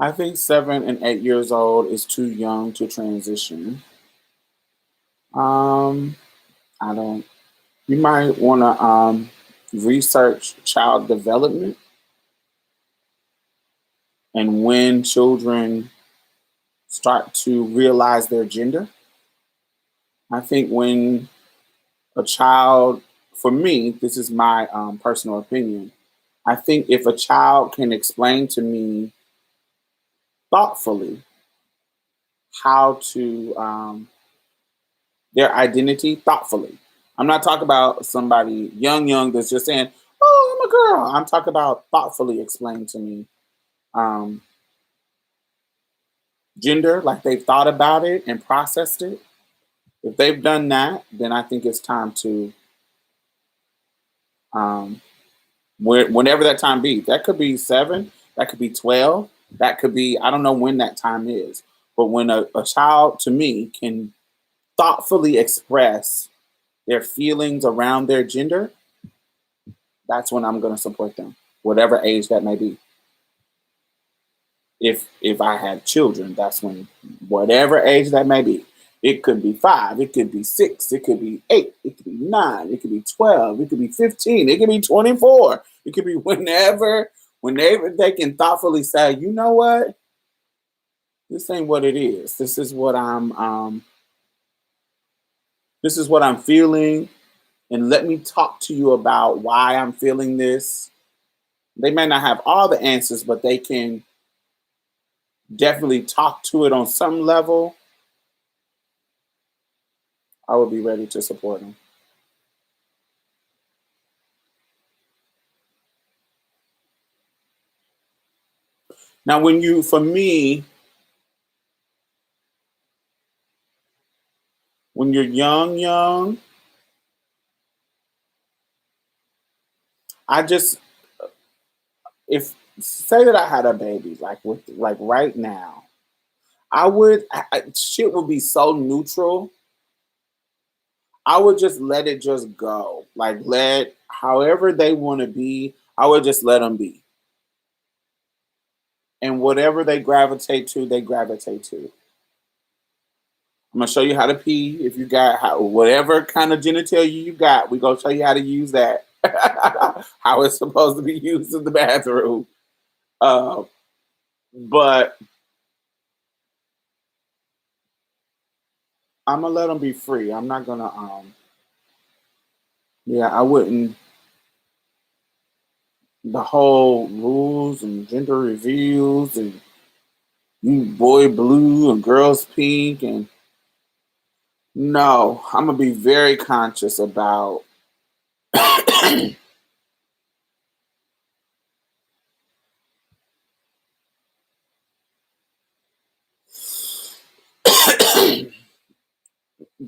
I think 7 and 8 years old is too young to transition. Um, I don't. You might want to research child development and when children start to realize their gender. I think when a child, for me, this is my personal opinion. I think if a child can explain to me thoughtfully how to their identity thoughtfully. I'm not talking about somebody young that's just saying, "Oh, I'm a girl." I'm talking about thoughtfully explain to me um, gender, like they've thought about it and processed it. If they've done that, then I think it's time to um, whenever that time be. That could be 7, that could be 12, that could be, I don't know when that time is. But when a child, to me, can thoughtfully express their feelings around their gender, that's when I'm going to support them, whatever age that may be. If I had children, that's when, whatever age that may be. It could be 5, it could be 6, it could be 8, it could be 9, it could be 12, it could be 15, it could be 24. It could be whenever they can thoughtfully say, you know what, this ain't what it is. This is what I'm feeling, and let me talk to you about why I'm feeling this. They may not have all the answers, but they can definitely talk to it on some level. I would be ready to support them. Now, for me, when you're young, I just, if say that I had a baby, like right now, shit would be so neutral. I would just let it just go. Like let however they want to be, I would just let them be. And whatever they gravitate to, they gravitate to. I'm gonna show you how to pee. If you got whatever kind of genitalia you got, we gonna show you how to use that. How it's supposed to be used in the bathroom. Uh, but I'm gonna let them be free. I'm not gonna. Yeah, I wouldn't. The whole rules and gender reveals and you boy blue and girls pink and no, I'm gonna be very conscious about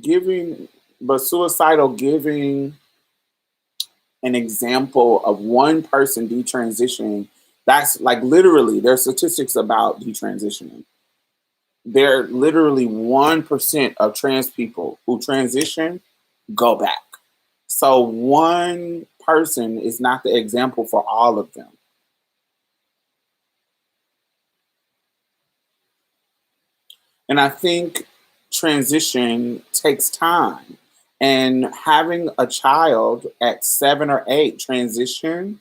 giving, but suicidal giving an example of one person detransitioning. That's like literally, there's statistics about detransitioning. There literally 1% of trans people who transition go back. So one person is not the example for all of them. And I think transition takes time. And having a child at 7 or 8 transition,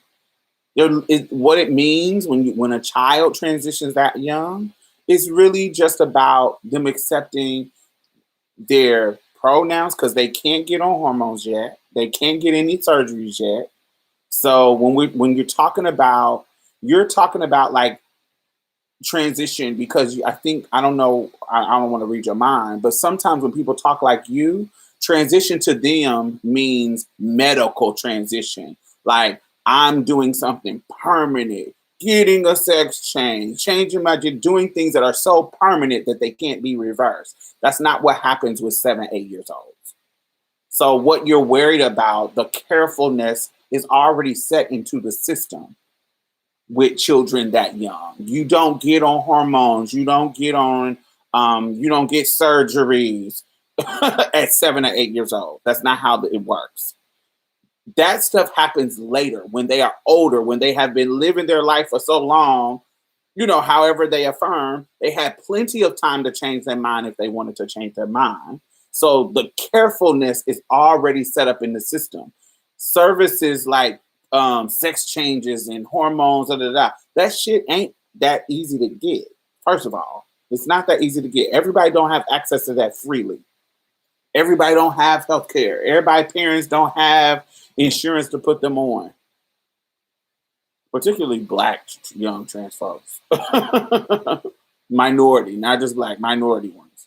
what it means when a child transitions that young is really just about them accepting their pronouns because they can't get on hormones yet. They can't get any surgeries yet. So when you're talking about like transition because I think I don't know I don't want to read your mind, but sometimes when people talk like you, transition to them means medical transition. Like I'm doing something permanent, getting a sex change, changing my doing things that are so permanent that they can't be reversed. That's not what happens with 7, 8 years old. So what you're worried about, the carefulness is already set into the system with children that young. You don't get on hormones. You don't get surgeries at 7 or 8 years old. That's not how it works. That stuff happens later when they are older, when they have been living their life for so long. however they affirm, they had plenty of time to change their mind if they wanted to change their mind. So the carefulness is already set up in the system. Services like sex changes and hormones, that shit ain't that easy to get. First of all, it's not that easy to get. Everybody don't have access to that freely. Everybody don't have health care. Everybody parents don't have insurance to put them on. Particularly black young trans folks. Minority, not just black, minority ones.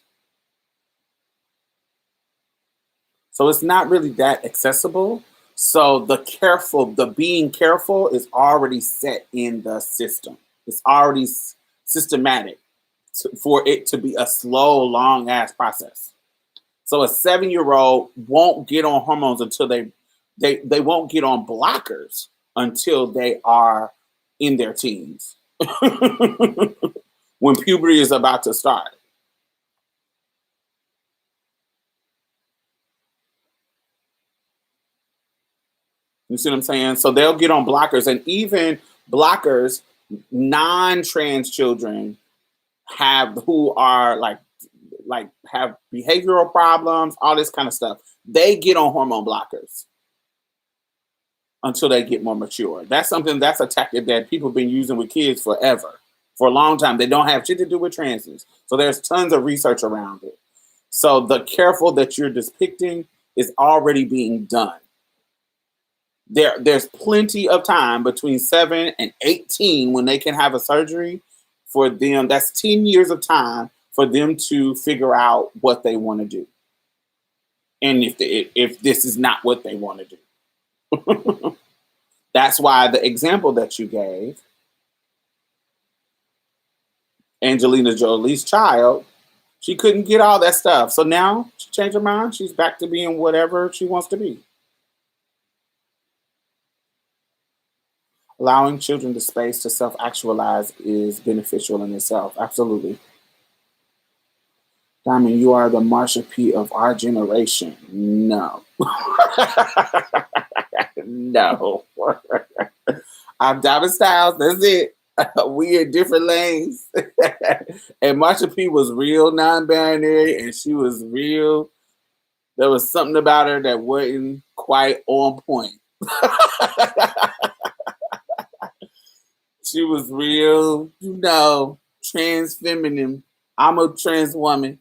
So it's not really that accessible. So the being careful is already set in the system. It's already systematic for it to be a slow, long ass process. So a 7-year-old won't get on hormones until they won't get on blockers until they are in their teens. When puberty is about to start. You see what I'm saying? So they'll get on blockers, and even blockers, non-trans children who are like have behavioral problems, all this kind of stuff. They get on hormone blockers until they get more mature. That's a tactic that people have been using with kids forever. For a long time. They don't have shit to do with transients. So there's tons of research around it. So the careful that you're depicting is already being done. There's plenty of time between 7 and 18 when they can have a surgery for them. That's 10 years of time for them to figure out what they want to do. And if this is not what they want to do. That's why the example that you gave, Angelina Jolie's child, she couldn't get all that stuff. So now she changed her mind. She's back to being whatever she wants to be. Allowing children the space to self-actualize is beneficial in itself. Absolutely. Diamond, you are the Marsha P of our generation. No. No. I'm Diamond Stylz. That's it. We in different lanes. And Marsha P was real non-binary, and she was real. There was something about her that wasn't quite on point. She was real, trans feminine. I'm a trans woman.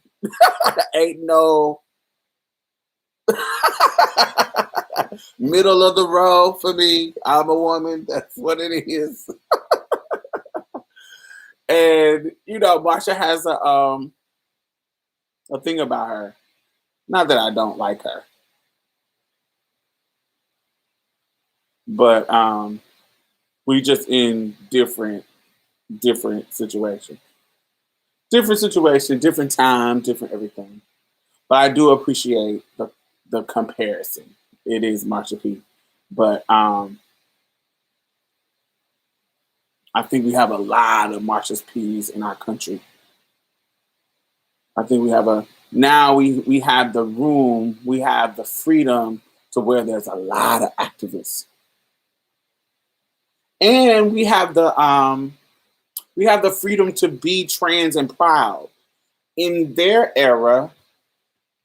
Ain't no middle of the road for me. I'm a woman. That's what it is. And Marsha has a thing about her. Not that I don't like her, but we just in different situations. Different situation, different time, different everything. But I do appreciate the comparison. It is Marsha P. But I think we have a lot of Marsha's P's in our country. I think we have we have the room, we have the freedom to where there's a lot of activists. And we have the freedom to be trans and proud. In their era,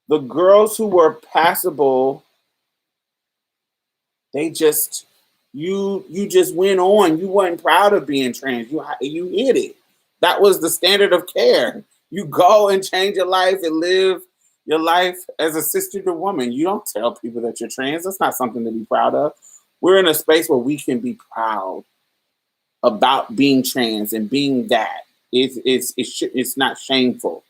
the girls who were passable, they just you just went on. You weren't proud of being trans. You hid it. That was the standard of care. You go and change your life and live your life as a cisgender woman. You don't tell people that you're trans. That's not something to be proud of. We're in a space where we can be proud about being trans and being that. It's not shameful.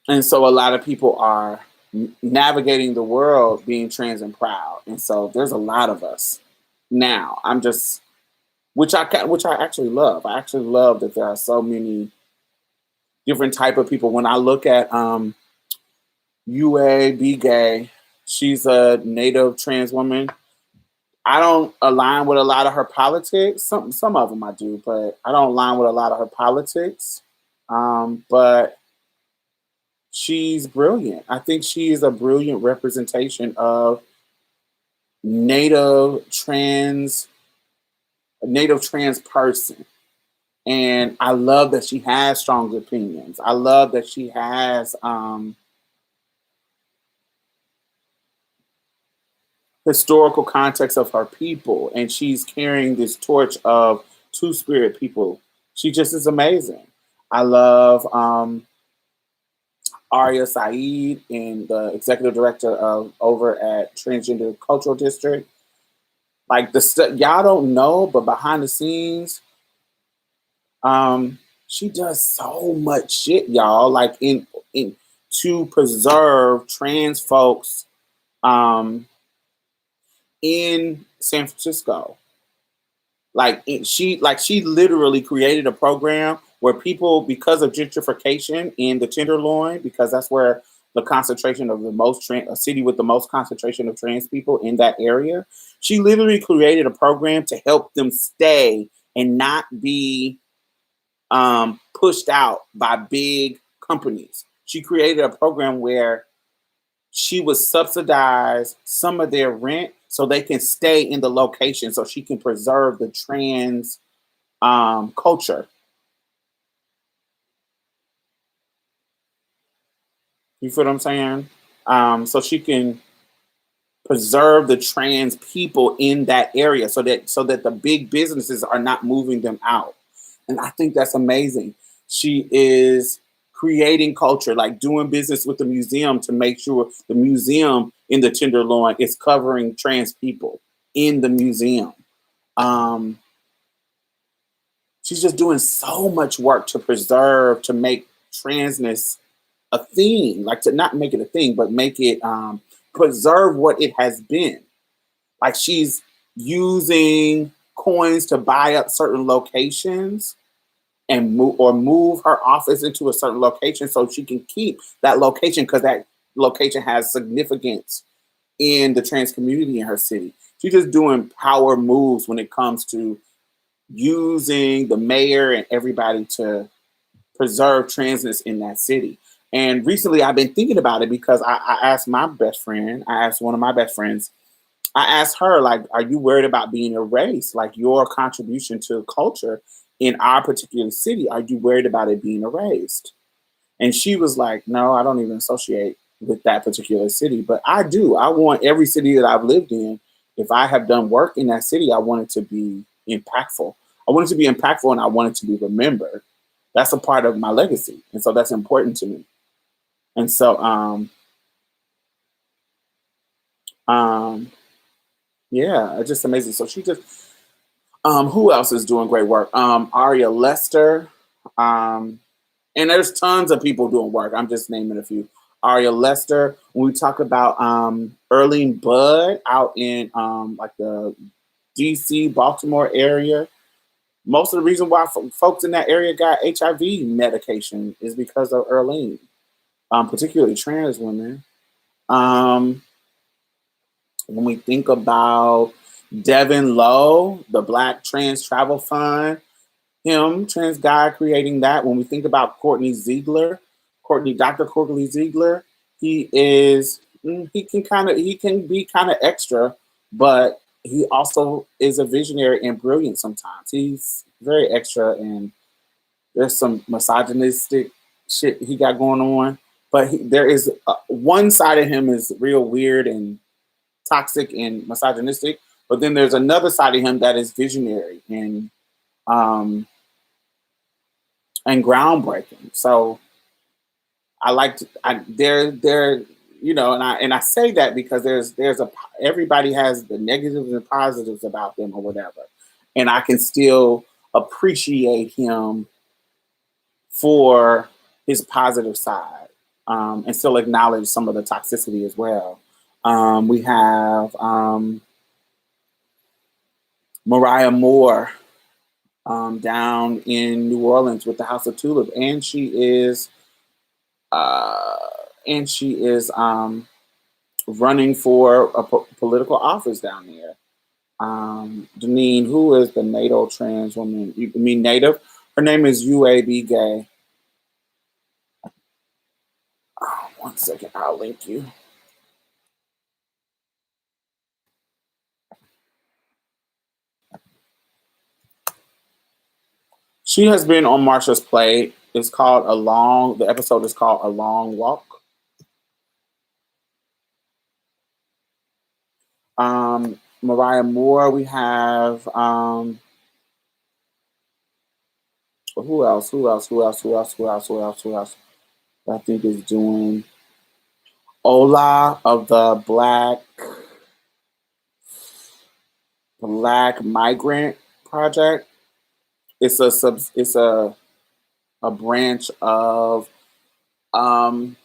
And so a lot of people are navigating the world being trans and proud. And so there's a lot of us now. Which I actually love. I actually love that there are so many different type of people. When I look at UA Be Gay, she's a native trans woman. I don't align with a lot of her politics. Some of them I do, but I don't align with a lot of her politics. But she's brilliant. I think she is a brilliant representation of native trans a native trans person. And I love that she has strong opinions. I love that she has historical context of her people, and she's carrying this torch of two spirit people. She just is amazing. I love Aria Saeed, and the executive director of over at Transgender Cultural District. Like y'all don't know, but behind the scenes, she does so much shit, y'all. Like in to preserve trans folks um in San Francisco. She literally created a program where people, because of gentrification in the Tenderloin, because that's where the concentration of the most a city with the most concentration of trans people in that area, she literally created a program to help them stay and not be pushed out by big companies. She created a program where she would subsidize some of their rent so they can stay in the location, so she can preserve the trans culture. You feel what I'm saying? So she can preserve the trans people in that area, so that the big businesses are not moving them out. And I think that's amazing. She is creating culture, like doing business with the museum to make sure the museum in the Tenderloin is covering trans people in the museum. Um, she's just doing so much work to preserve, to make transness a thing, like to not make it a thing, but make it preserve what it has been. Like she's using coins to buy up certain locations and move her office into a certain location so she can keep that location because that location has significance in the trans community in her city. She's just doing power moves when it comes to using the mayor and everybody to preserve transness in that city. And recently I've been thinking about it because I asked one of my best friends, I asked her, like, are you worried about being erased? Like your contribution to culture in our particular city, are you worried about it being erased? And she was like, no, I don't even associate with that particular city. But I do. I want every city that I've lived in, if I have done work in that city, I want it to be impactful. I want it to be impactful and I want it to be remembered. That's a part of my legacy. And so that's important to me. And so, um, yeah, it's just amazing. So she just, who else is doing great work? Aria Lester. Um, and there's tons of people doing work. I'm just naming a few. Aria Lester. When we talk about Earlene Budd out in like the DC, Baltimore area, most of the reason why folks in that area got HIV medication is because of Earlene, particularly trans women. Um, when we think about Devin Lowe, the Black Trans Travel Fund, him, trans guy, creating that. When we think about Dr. Courtney Ziegler, he is he can be kind of extra, but he also is a visionary and brilliant sometimes. He's very extra, and there's some misogynistic shit he got going on. But there is one side of him is real weird and toxic and misogynistic, but then there's another side of him that is visionary um, and groundbreaking. So I like to, they're and I say that because there's a everybody has the negatives and positives about them or whatever, and I can still appreciate him for his positive side, and still acknowledge some of the toxicity as well. We have Mariah Moore down in New Orleans with the House of Tulip, and uh, she is running for a political office down there. Deneen, who is the NATO trans woman? You mean Native? Her name is UAB Gay. Oh, one second, I'll link you. She has been on Marsha's plate. It's called A Long. The episode is called A Long Walk. Mariah Moore. We have who else? Who else? Who else? Who else? Who else? Who else? Who else? I think is doing Ola of the Black Migrant Project. It's a branch of um,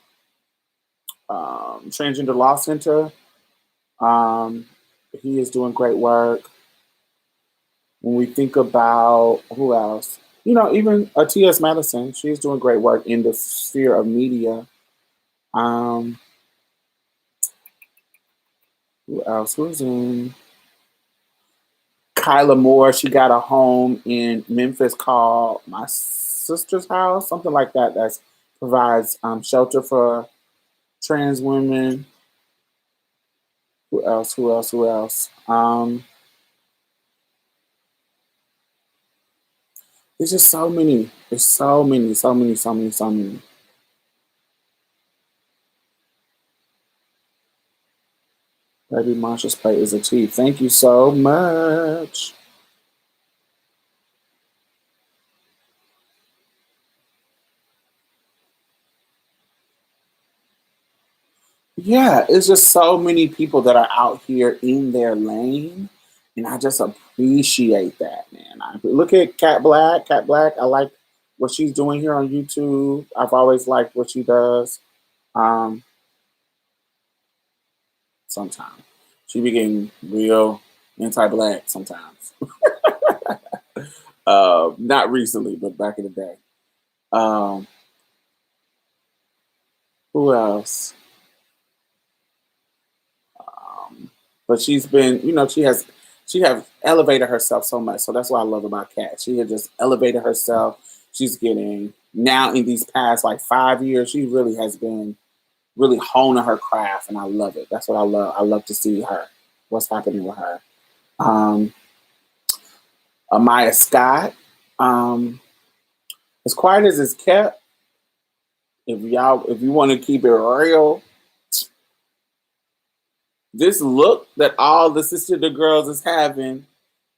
Transgender Law Center. Um, he is doing great work. When we think about who else, even T.S. Madison, she's doing great work in the sphere of media. Um, who else? Who's in? Kyla Moore, she got a home in Memphis called My Sister's House, something like that. That provides shelter for trans women. Who else? Who else? Who else? There's just so many. There's so many, so many, so many, so many. Baby Marsha's plate is achieved. Thank you so much. Yeah, it's just so many people that are out here in their lane, and I just appreciate that, man. I look at Cat Black. Cat Black, I like what she's doing here on YouTube. I've always liked what she does. Um, Sometimes she be getting real anti-black sometimes. Not recently, but back in the day. Um, who else? But she's been, she has elevated herself so much. So that's what I love about Kat. She has just elevated herself. She's getting now in these past like 5 years, she really has been really honing her craft, and I love it. That's what I love. I love to see her. What's happening with her? Um, Amaya Scott. Um, as quiet as it's kept, if you want to keep it real, this look that all the Sister the Girls is having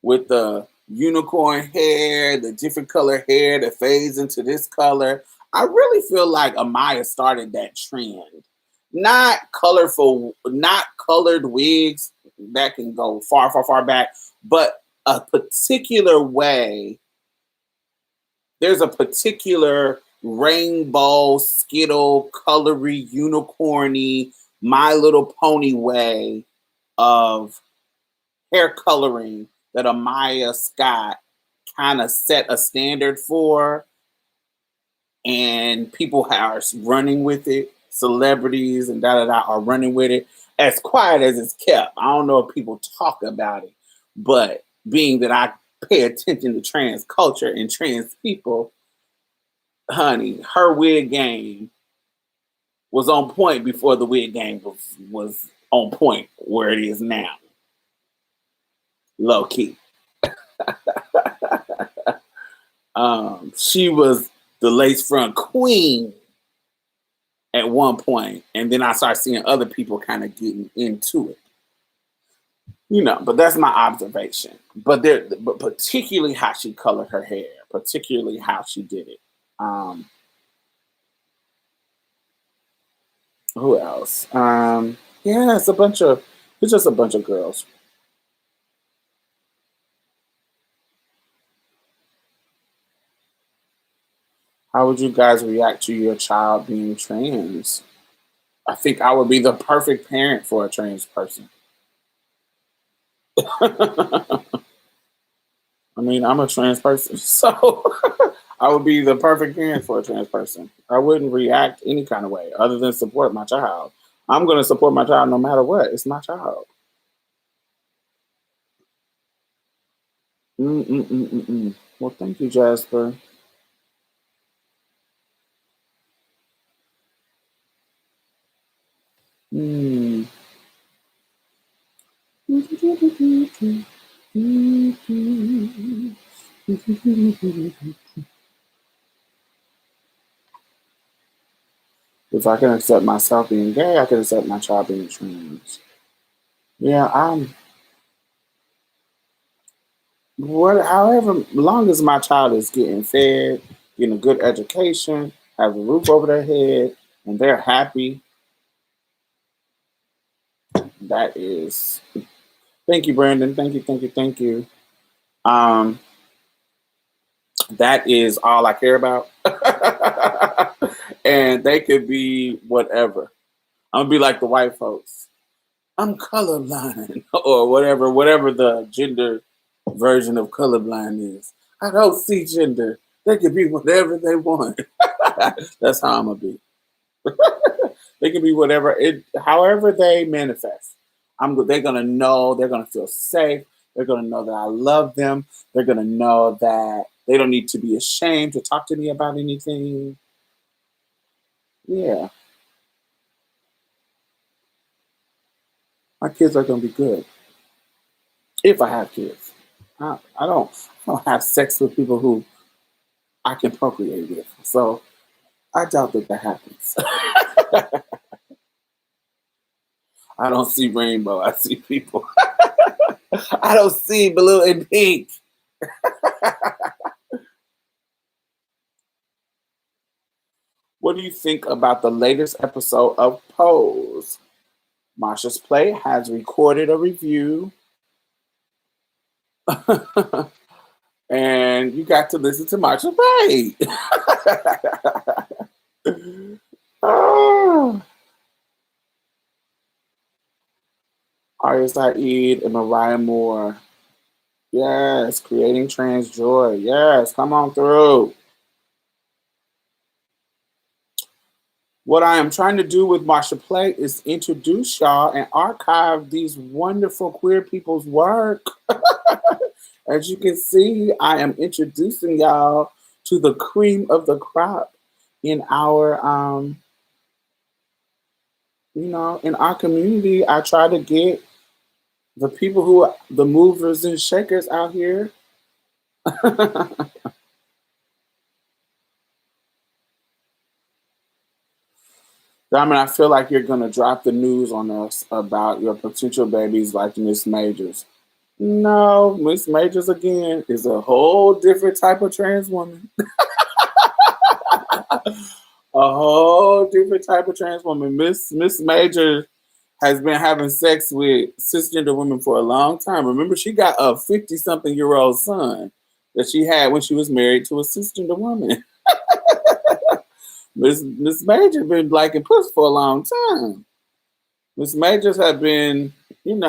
with the unicorn hair, the different color hair that fades into this color. I really feel like Amaya started that trend. Not colorful, not colored wigs that can go far, far, far back, but a particular way. There's a particular rainbow, skittle, colory, unicorny, My Little Pony way of hair coloring that Amaya Scott kind of set a standard for, and people are running with it. Celebrities and da da da are running with it. As quiet as it's kept, I don't know if people talk about it, but being that I pay attention to trans culture and trans people, honey, her wig game was on point before the wig game was on point where it is now. Low key. She was the lace front queen at one point, and then I started seeing other people kind of getting into it. But that's my observation. But particularly how she colored her hair, particularly how she did it. Um, who else? Yeah, it's just a bunch of girls. How would you guys react to your child being trans? I think I would be the perfect parent for a trans person. I mean, I'm a trans person, so I would be the perfect parent for a trans person. I wouldn't react any kind of way other than support my child. I'm going to support my child no matter what. It's my child. Mm-mm-mm-mm-mm. Well, thank you, Jasper. Mm. If I can accept myself being gay, I can accept my child being trans. Yeah, however long as my child is getting fed, getting a good education, have a roof over their head, and they're happy, that is. Thank you, Brandon. Thank you, thank you, thank you. Um, that is all I care about. And they could be whatever. I'm gonna be like the white folks. I'm colorblind or whatever the gender version of colorblind is. I don't see gender. They can be whatever they want. That's how I'm gonna be. They can be whatever however they manifest. They're gonna know, they're gonna feel safe, they're gonna know that I love them, they're gonna know that they don't need to be ashamed to talk to me about anything. Yeah. My kids are gonna be good. If I have kids. I don't have sex with people who I can procreate with. So I doubt that happens. I don't see rainbow. I see people. I don't see blue and pink. What do you think about the latest episode of Pose? Marsha's Play has recorded a review. And you got to listen to Marsha's Play. Oh. Arya Saeed and Mariah Moore. Yes, creating trans joy. Yes, come on through. What I am trying to do with Marsha Play is introduce y'all and archive these wonderful queer people's work. As you can see, I am introducing y'all to the cream of the crop in our in our community. I try to get the people who are the movers and shakers out here. Diamond, I feel like you're gonna drop the news on us about your potential babies like Miss Majors. No, Miss Majors again is a whole different type of trans woman. A whole different type of trans woman. Miss Major has been having sex with cisgender women for a long time. Remember, she got a 50-something-year-old son that she had when she was married to a cisgender woman. Miss Major been liking puss for a long time. Miss Majors have been, in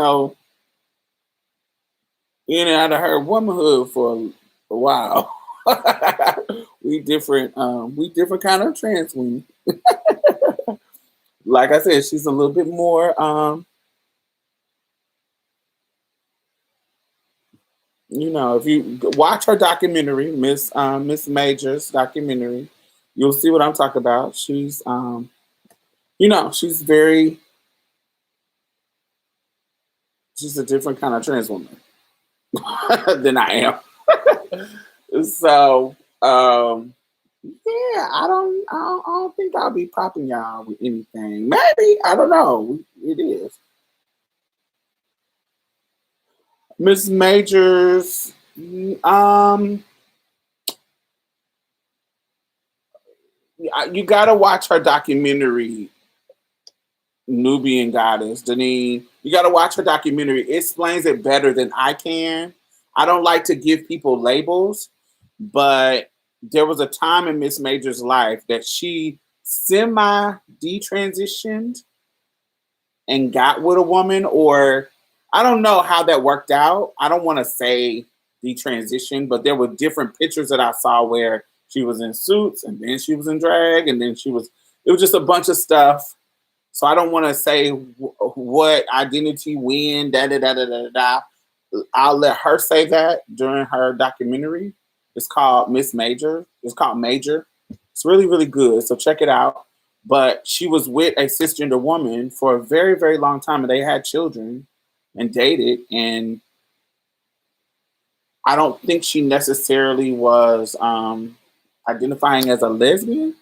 and out of her womanhood for a while. we different kind of trans women. Like I said, she's a little bit more if you watch her documentary, Miss Major's documentary, you'll see what I'm talking about. She's she's a different kind of trans woman than I am. So yeah, I don't think I'll be popping y'all with anything. Maybe, I don't know. It is. Miss Majors, you gotta watch her documentary, Nubian Goddess, Deneen. You gotta watch her documentary. It explains it better than I can. I don't like to give people labels, but there was a time in Miss Major's life that she semi detransitioned and got with a woman, or I don't know how that worked out. I don't want to say detransition, but there were different pictures that I saw where she was in suits and then she was in drag and then it was just a bunch of stuff. So I don't want to say what identity, when, da da da da da da. I'll let her say that during her documentary. It's called Miss Major. It's called Major. It's really, really good. So check it out. But she was with a cisgender woman for a very, very long time, and they had children and dated. And I don't think she necessarily was identifying as a lesbian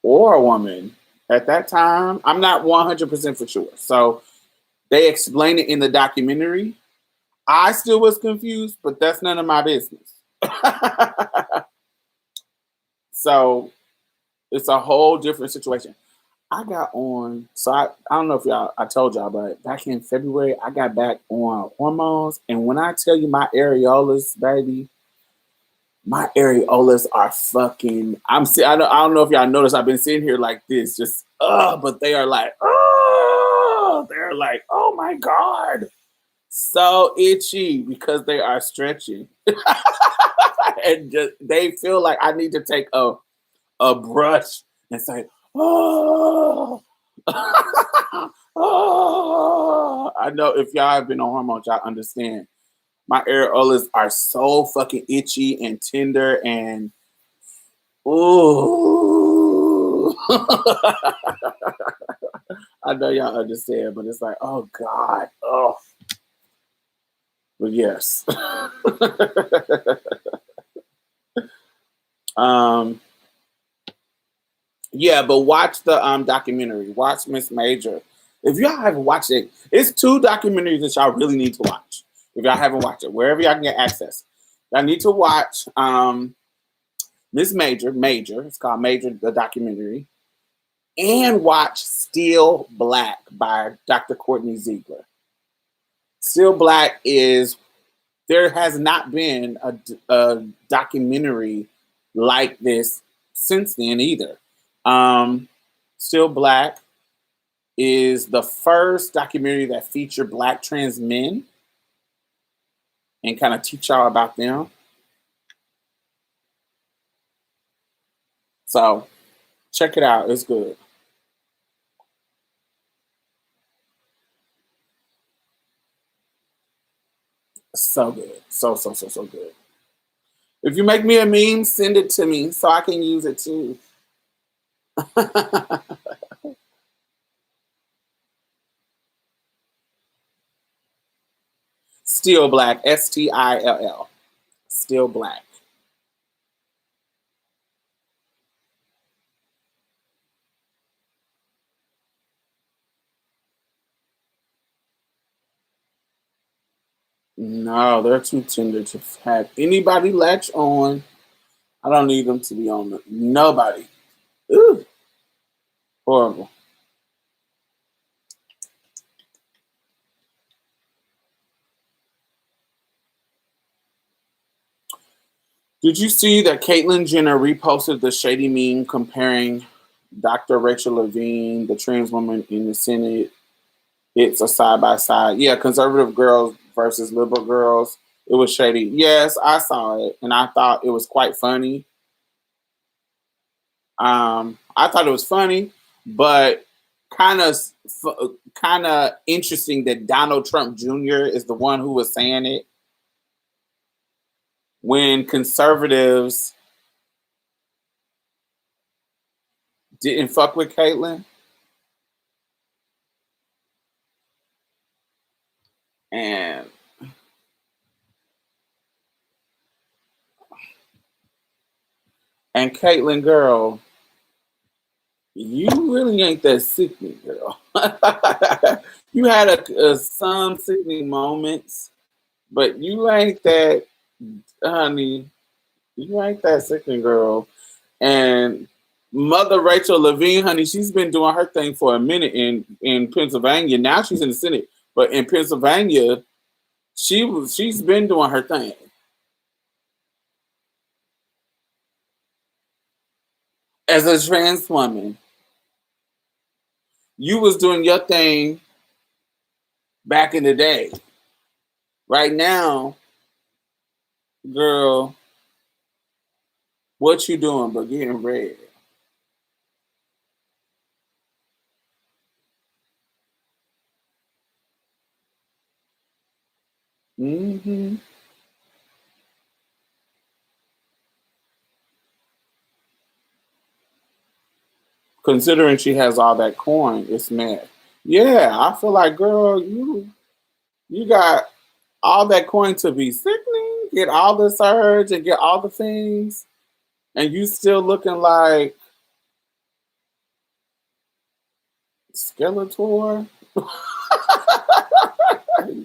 or a woman at that time. I'm not 100% for sure. So they explain it in the documentary. I still was confused, but that's none of my business. So it's a whole different situation. I got on, so I don't know if I told y'all, but back in February, I got back on hormones. And when I tell you my areolas, baby, my areolas are fucking, I don't know if y'all noticed, I've been sitting here like this, just, but they are like, they're like, oh my God, so itchy because they are stretching. And just, they feel like I need to take a brush and say, oh, oh. I know if y'all have been on hormones, y'all understand. My areolas are so fucking itchy and tender and ooh. I know y'all understand, but it's like, oh God, oh. But yes. Yeah, but watch the documentary. Watch Miss Major. If y'all haven't watched it, it's 2 documentaries that y'all really need to watch. If y'all haven't watched it, wherever y'all can get access, y'all need to watch Miss Major. Major. It's called Major, the documentary, and watch Still Black by Dr. Courtney Ziegler. Still Black is, there has not been a documentary like this since then either. Still Black is the first documentary that featured Black trans men and kind of teach y'all about them. So check it out. It's good. So good. So good. If you make me a meme, send it to me so I can use it too. Still Black. Still. Still Black. No, they're too tender to have anybody latch on. I don't need them to be on the, nobody. Ooh, horrible. Did you see that Caitlyn Jenner reposted the shady meme comparing Dr. Rachel Levine, the trans woman in the Senate? It's a side by side. Yeah, conservative girls versus liberal girls. It was shady. Yes, I saw it, and I thought it was quite funny. I thought it was funny, but kind of kind of interesting that Donald Trump Jr. is the one who was saying it when conservatives didn't fuck with Caitlyn. And Caitlyn, girl, you really ain't that sickening, girl. You had some sickening moments, but you ain't that, honey. You ain't that sickening, girl. And Mother Rachel Levine, honey, she's been doing her thing for a minute in Pennsylvania. Now she's in the Senate, but in Pennsylvania, she's been doing her thing. As a trans woman, you was doing your thing back in the day. Right now, girl, what you doing but getting red? Hmm. Considering she has all that coin, it's mad. Yeah, I feel like, girl, you got. all that coin to be sickening, get all the surge and get all the things, and you still looking like Skeletor?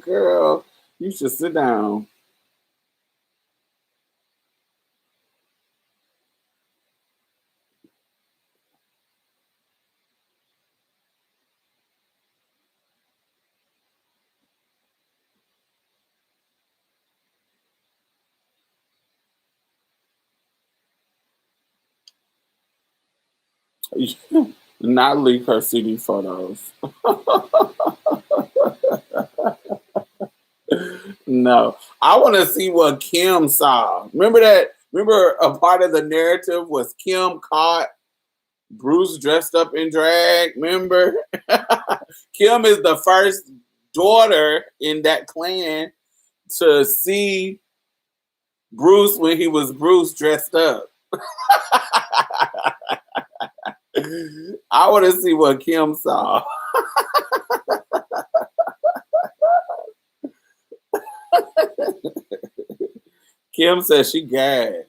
Girl, you should sit down. Not leak her CD photos. No. I want to see what Kim saw. Remember that? Remember a part of the narrative was Kim caught Bruce dressed up in drag? Remember? Kim is the first daughter in that clan to see Bruce when he was Bruce dressed up. I want to see what Kim saw. Kim says she gagged.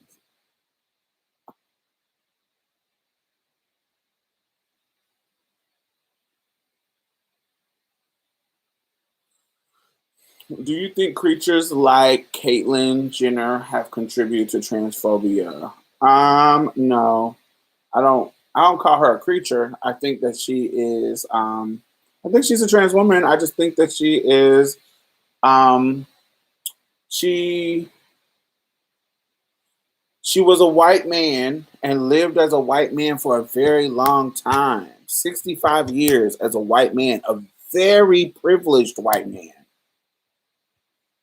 Do you think creatures like Caitlyn Jenner have contributed to transphobia? No. I don't call her a creature. I think that she is I think she's a trans woman. I just think that she is um she she was a white man and lived as a white man for a very long time. 65 years as a white man, a very privileged white man.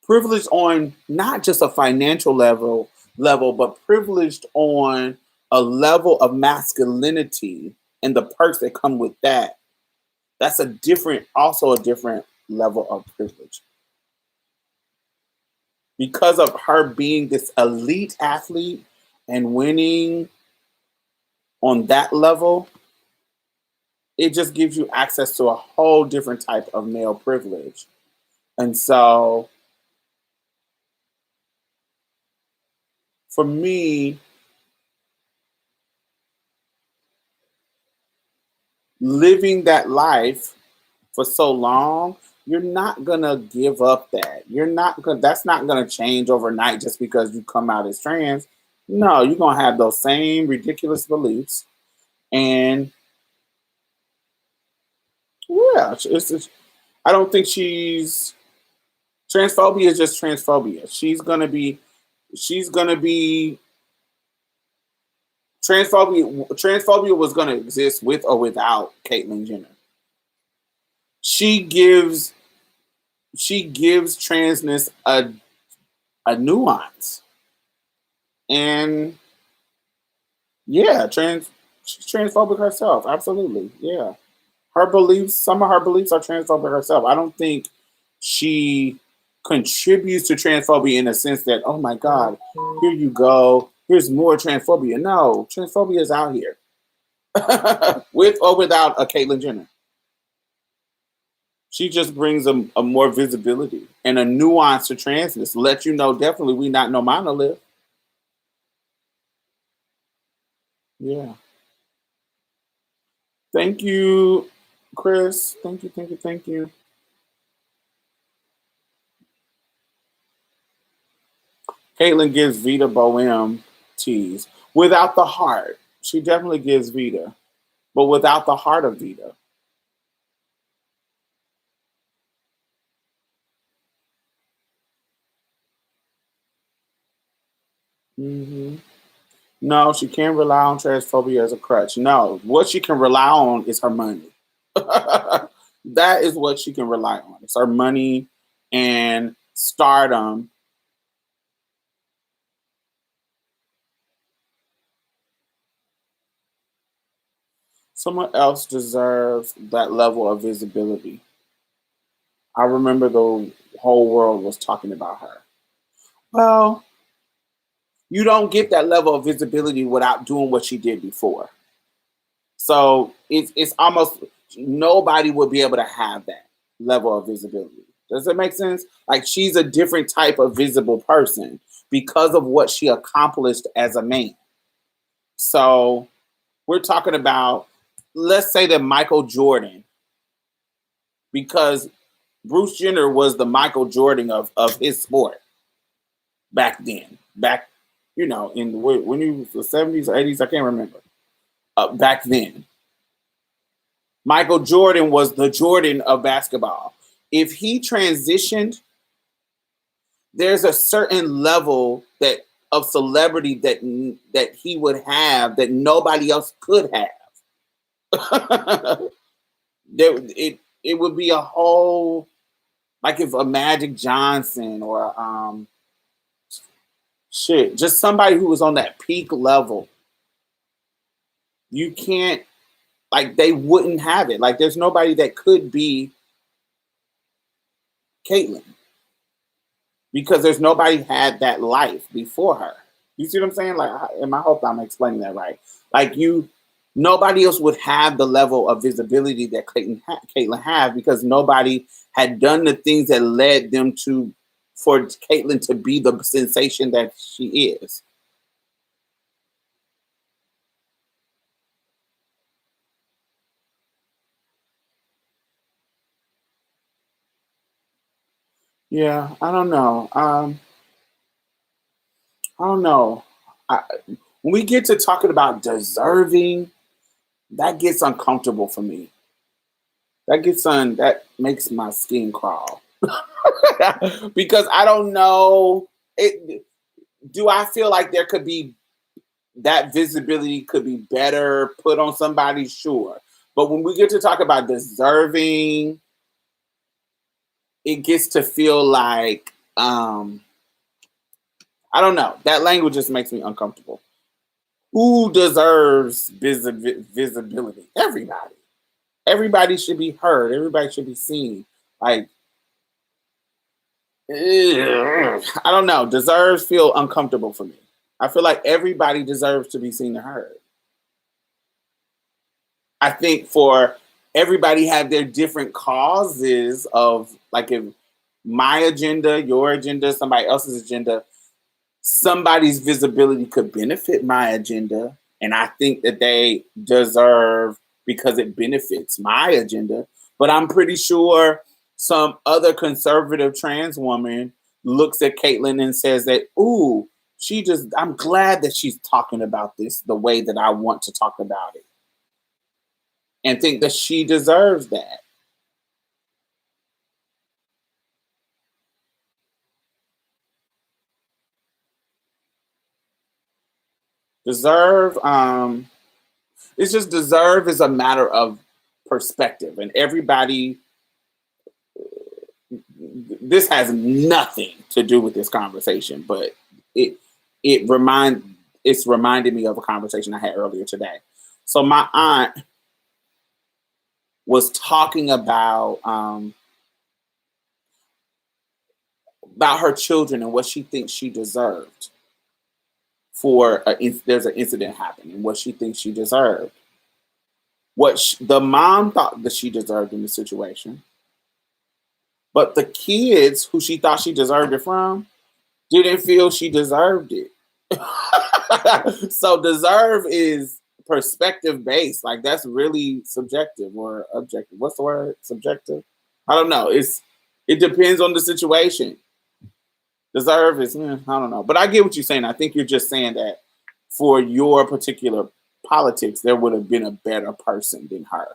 Privileged on not just a financial level, but privileged on a level of masculinity and the perks that come with that. That's also a different level of privilege. Because of her being this elite athlete and winning on that level, it just gives you access to a whole different type of male privilege. And so for me, living that life for so long, you're not gonna give up that. You're not gonna That's not gonna change overnight just because you come out as trans. No, you're gonna have those same ridiculous beliefs. And yeah, I don't think transphobia is just transphobia. She's gonna be transphobia was gonna exist with or without Caitlyn Jenner. She gives she gives transness a nuance. And yeah, she's transphobic herself. Absolutely. Yeah. Some of her beliefs are transphobic herself. I don't think she contributes to transphobia in the sense that, oh my God, here you go. Here's more transphobia. No, transphobia is out here. With or without a Caitlyn Jenner. She just brings a more visibility and a nuance to transness. Let you know definitely we not no monolith. Yeah. Thank you, Chris. Thank you, thank you, thank you. Caitlyn gives Vita Bohem tease without the heart. She definitely gives Vita, but without the heart of Vita. Hmm. No, she can't rely on transphobia as a crutch. No, what she can rely on is her money. That is what she can rely on. It's her money and stardom. Someone else deserves that level of visibility. I remember the whole world was talking about her. Well, you don't get that level of visibility without doing what she did before. So it's almost nobody would be able to have that level of visibility. Does that make sense? Like she's a different type of visible person because of what she accomplished as a man. So we're talking about, let's say that Michael Jordan, because Bruce Jenner was the Michael Jordan of his sport back then. Back, in when he was the 70s or 80s, I can't remember. Back then. Michael Jordan was the Jordan of basketball. If he transitioned, there's a certain level of celebrity that he would have that nobody else could have. it would be a whole, like if a Magic Johnson or just somebody who was on that peak level. You can't, like, they wouldn't have it. Like, there's nobody that could be Caitlyn because there's nobody had that life before her. You see what I'm saying? Like, I hope I'm explaining that right. Like, nobody else would have the level of visibility that Caitlyn had because nobody had done the things that led them for Caitlyn to be the sensation that she is. Yeah, I don't know. I don't know. When we get to talking about deserving, that gets uncomfortable for me. That makes my skin crawl because I don't know. Do I feel like there could be that visibility could be better put on somebody? Sure, but when we get to talk about deserving, it gets to feel like I don't know. That language just makes me uncomfortable. Who deserves visibility? Everybody. Everybody should be heard. Everybody should be seen. Like, I don't know. Deserves feel uncomfortable for me. I feel like everybody deserves to be seen and heard. I think for everybody have their different causes of, like, if my agenda, your agenda, somebody else's agenda, somebody's visibility could benefit my agenda. And I think that they deserve because it benefits my agenda. But I'm pretty sure some other conservative trans woman looks at Caitlyn and says that, ooh, I'm glad that she's talking about this the way that I want to talk about it. And think that she deserves that. Deserve, it's just deserve is a matter of perspective. And everybody, this has nothing to do with this conversation, but it's reminded me of a conversation I had earlier today. So my aunt was talking about her children and what she thinks she deserved there's an incident happening, what she thinks she deserved, the mom thought that she deserved in the situation, but the kids who she thought she deserved it from didn't feel she deserved it. So deserve is perspective based. Like, that's really subjective or objective. What's the word? Subjective? I don't know. It depends on the situation. Deserve is, I don't know. But I get what you're saying. I think you're just saying that for your particular politics, there would have been a better person than her.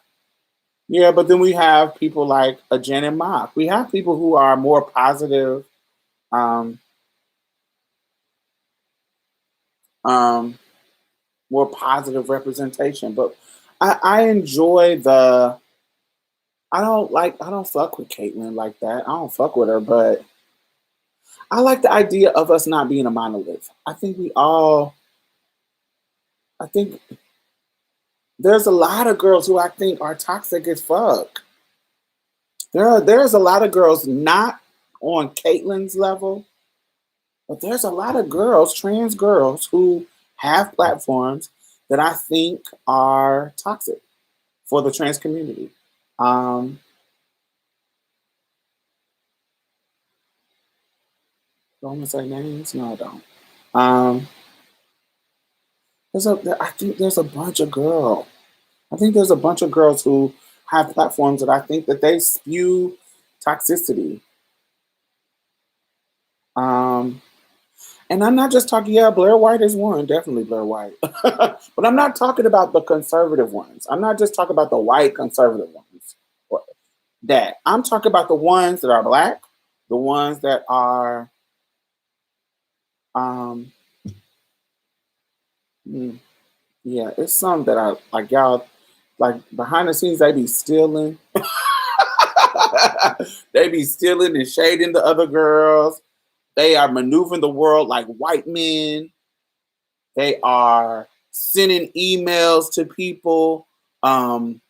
Yeah, but then we have people like a Janet Mock. We have people who are more positive, um, more positive representation. But I enjoy I don't fuck with Caitlyn like that. I don't fuck with her, but I like the idea of us not being a monolith. I think there's a lot of girls who I think are toxic as fuck. There's a lot of girls not on Caitlyn's level, but there's a lot of girls, trans girls, who have platforms that I think are toxic for the trans community. Um, Don't want to say names? No, I don't. Um, I think there's a bunch of girls. I think there's a bunch of girls who have platforms that I think that they spew toxicity. Um, and I'm not just talking, yeah, Blair White is one, definitely Blair White. But I'm not talking about the conservative ones. I'm not just talking about the white conservative ones. Or that. I'm talking about the ones that are black, the ones that are, um, mm, yeah, it's some that I like, y'all, like behind the scenes, they be stealing. They be stealing and shading the other girls. They are maneuvering the world like white men. They are sending emails to people. Um,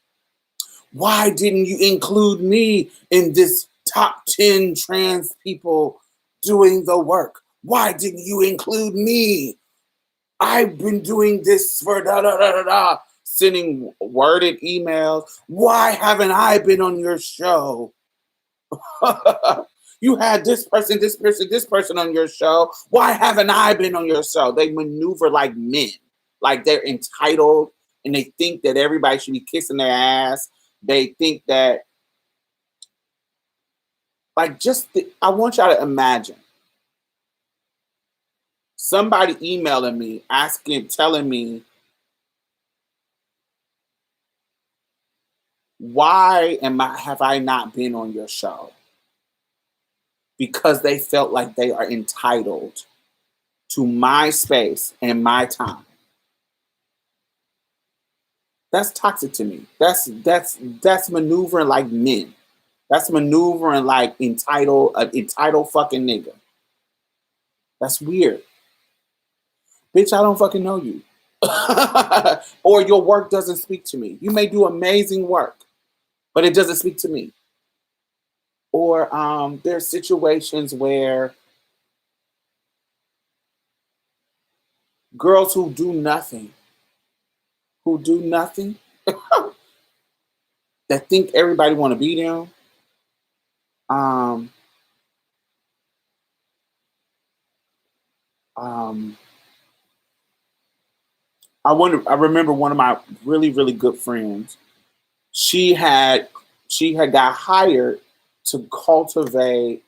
why didn't you include me in this top 10 trans people doing the work? Why didn't you include me? I've been doing this for da da da da da. Sending worded emails. Why haven't I been on your show? You had this person, this person, this person on your show. Why haven't I been on your show? They maneuver like men, like they're entitled, and they think that everybody should be kissing their ass. They think that, like, I want y'all to imagine somebody emailing me, asking, telling me, why have I not been on your show? Because they felt like they are entitled to my space and my time. That's toxic to me. That's maneuvering like men. That's maneuvering like entitled fucking nigga. That's weird. Bitch, I don't fucking know you. Or your work doesn't speak to me. You may do amazing work, but it doesn't speak to me. Or there's situations where girls who do nothing, that think everybody want to be them. Um, um, I remember one of my really, really good friends. She had got hired to cultivate.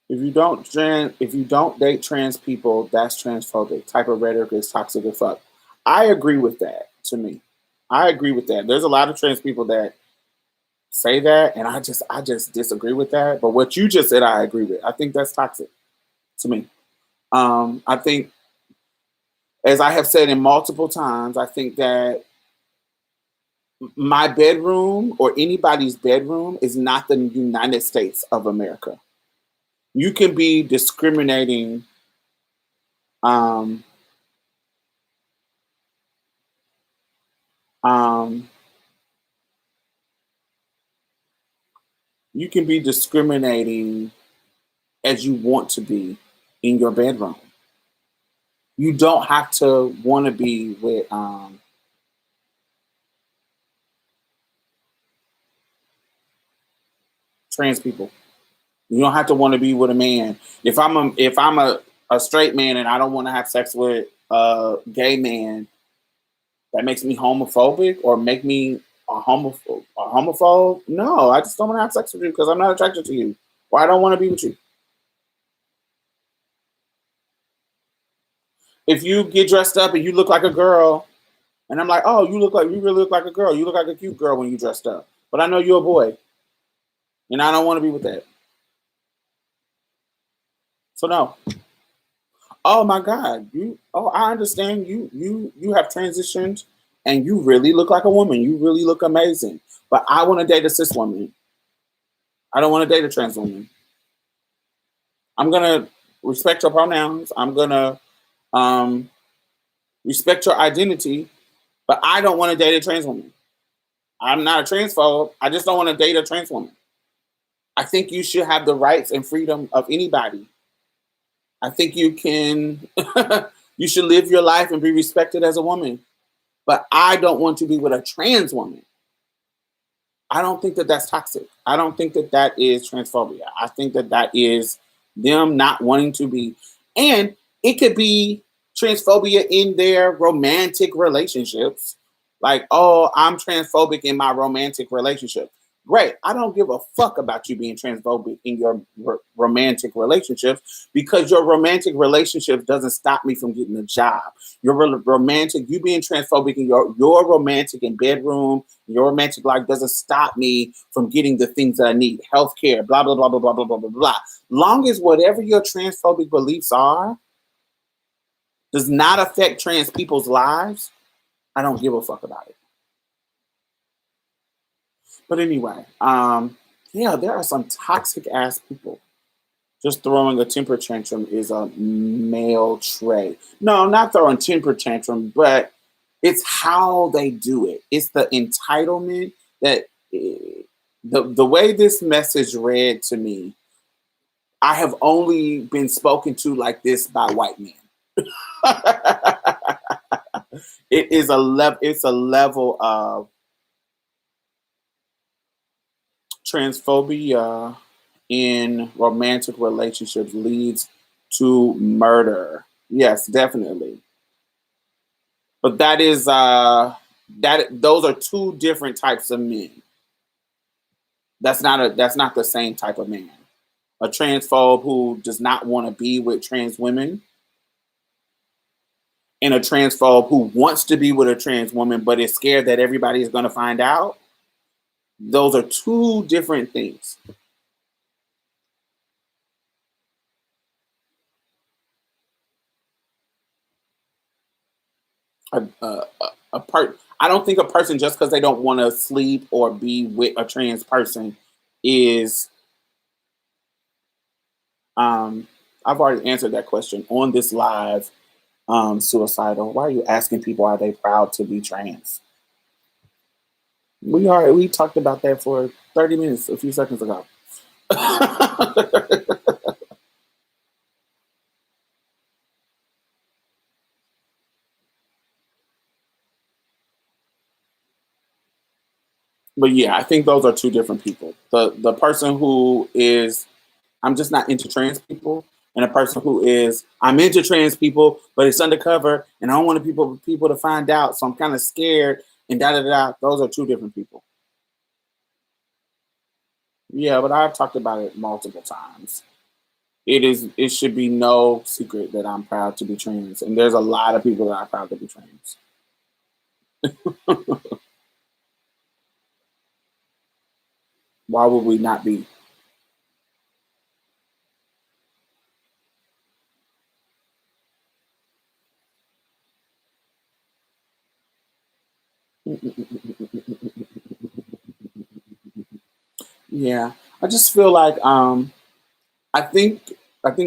If you don't date trans people, that's transphobic. Type of rhetoric is toxic as fuck. I agree with that. To me, I agree with that. There's a lot of trans people that say that, and I just disagree with that. But what you just said, I agree with. I think that's toxic to me. I think, as I have said in multiple times, I think that my bedroom or anybody's bedroom is not the United States of America. You can be discriminating. Um, um, you can be discriminating as you want to be in your bedroom. You don't have to want to be with trans people. You don't have to want to be with a man. If I'm a straight man and I don't want to have sex with a gay man, that makes me homophobic or make me a homophobe. No, I just don't want to have sex with you because I'm not attracted to you. Or I don't want to be with you. If you get dressed up and you look like a girl, and I'm like, oh, you really look like a girl. You look like a cute girl when you dressed up. But I know you're a boy, and I don't want to be with that. So no. Oh my God, I understand you have transitioned and you really look like a woman. You really look amazing. But I want to date a cis woman. I don't want to date a trans woman. I'm gonna respect your pronouns. I'm gonna um, respect your identity, but I don't want to date a trans woman. I'm not a transphobe. I just don't want to date a trans woman. I think you should have the rights and freedom of anybody. I think you can, you should live your life and be respected as a woman. But I don't want to be with a trans woman. I don't think that that's toxic. I don't think that that is transphobia. I think that that is them not wanting to be, and it could be transphobia in their romantic relationships. Like, oh, I'm transphobic in my romantic relationship. Great. I don't give a fuck about you being transphobic in your romantic relationships, because your romantic relationship doesn't stop me from getting a job. Your romantic, you being transphobic in your romantic in bedroom, your romantic life doesn't stop me from getting the things that I need, healthcare, blah, blah, blah, blah, blah, blah, blah, blah, blah. Long as whatever your transphobic beliefs are does not affect trans people's lives, I don't give a fuck about it. But anyway, yeah, there are some toxic ass people. Just throwing a temper tantrum is a male trait. No, not throwing temper tantrum, but it's how they do it. It's the entitlement that the way this message read to me. I have only been spoken to like this by white men. It is a level. It's a level of transphobia in romantic relationships leads to murder. Yes, definitely. But that is that those are two different types of men. That's not the same type of man. A transphobe who does not want to be with trans women, and a transphobe who wants to be with a trans woman but is scared that everybody is going to find out. Those are two different things. A part. I don't think a person just because they don't want to sleep or be with a trans person is. I've already answered that question on this live. Suicidal. Why are you asking people are they proud to be trans? We talked about that for 30 minutes a few seconds ago. But yeah, I think those are two different people. The person who is I'm just not into trans people, and a person who is I'm into trans people, but it's undercover, and I don't want people to find out, so I'm kind of scared and da da da. Those are two different people. Yeah, but I've talked about it multiple times. It should be no secret that I'm proud to be trans, and there's a lot of people that are proud to be trans. Why would we not be? Yeah, I just feel like I think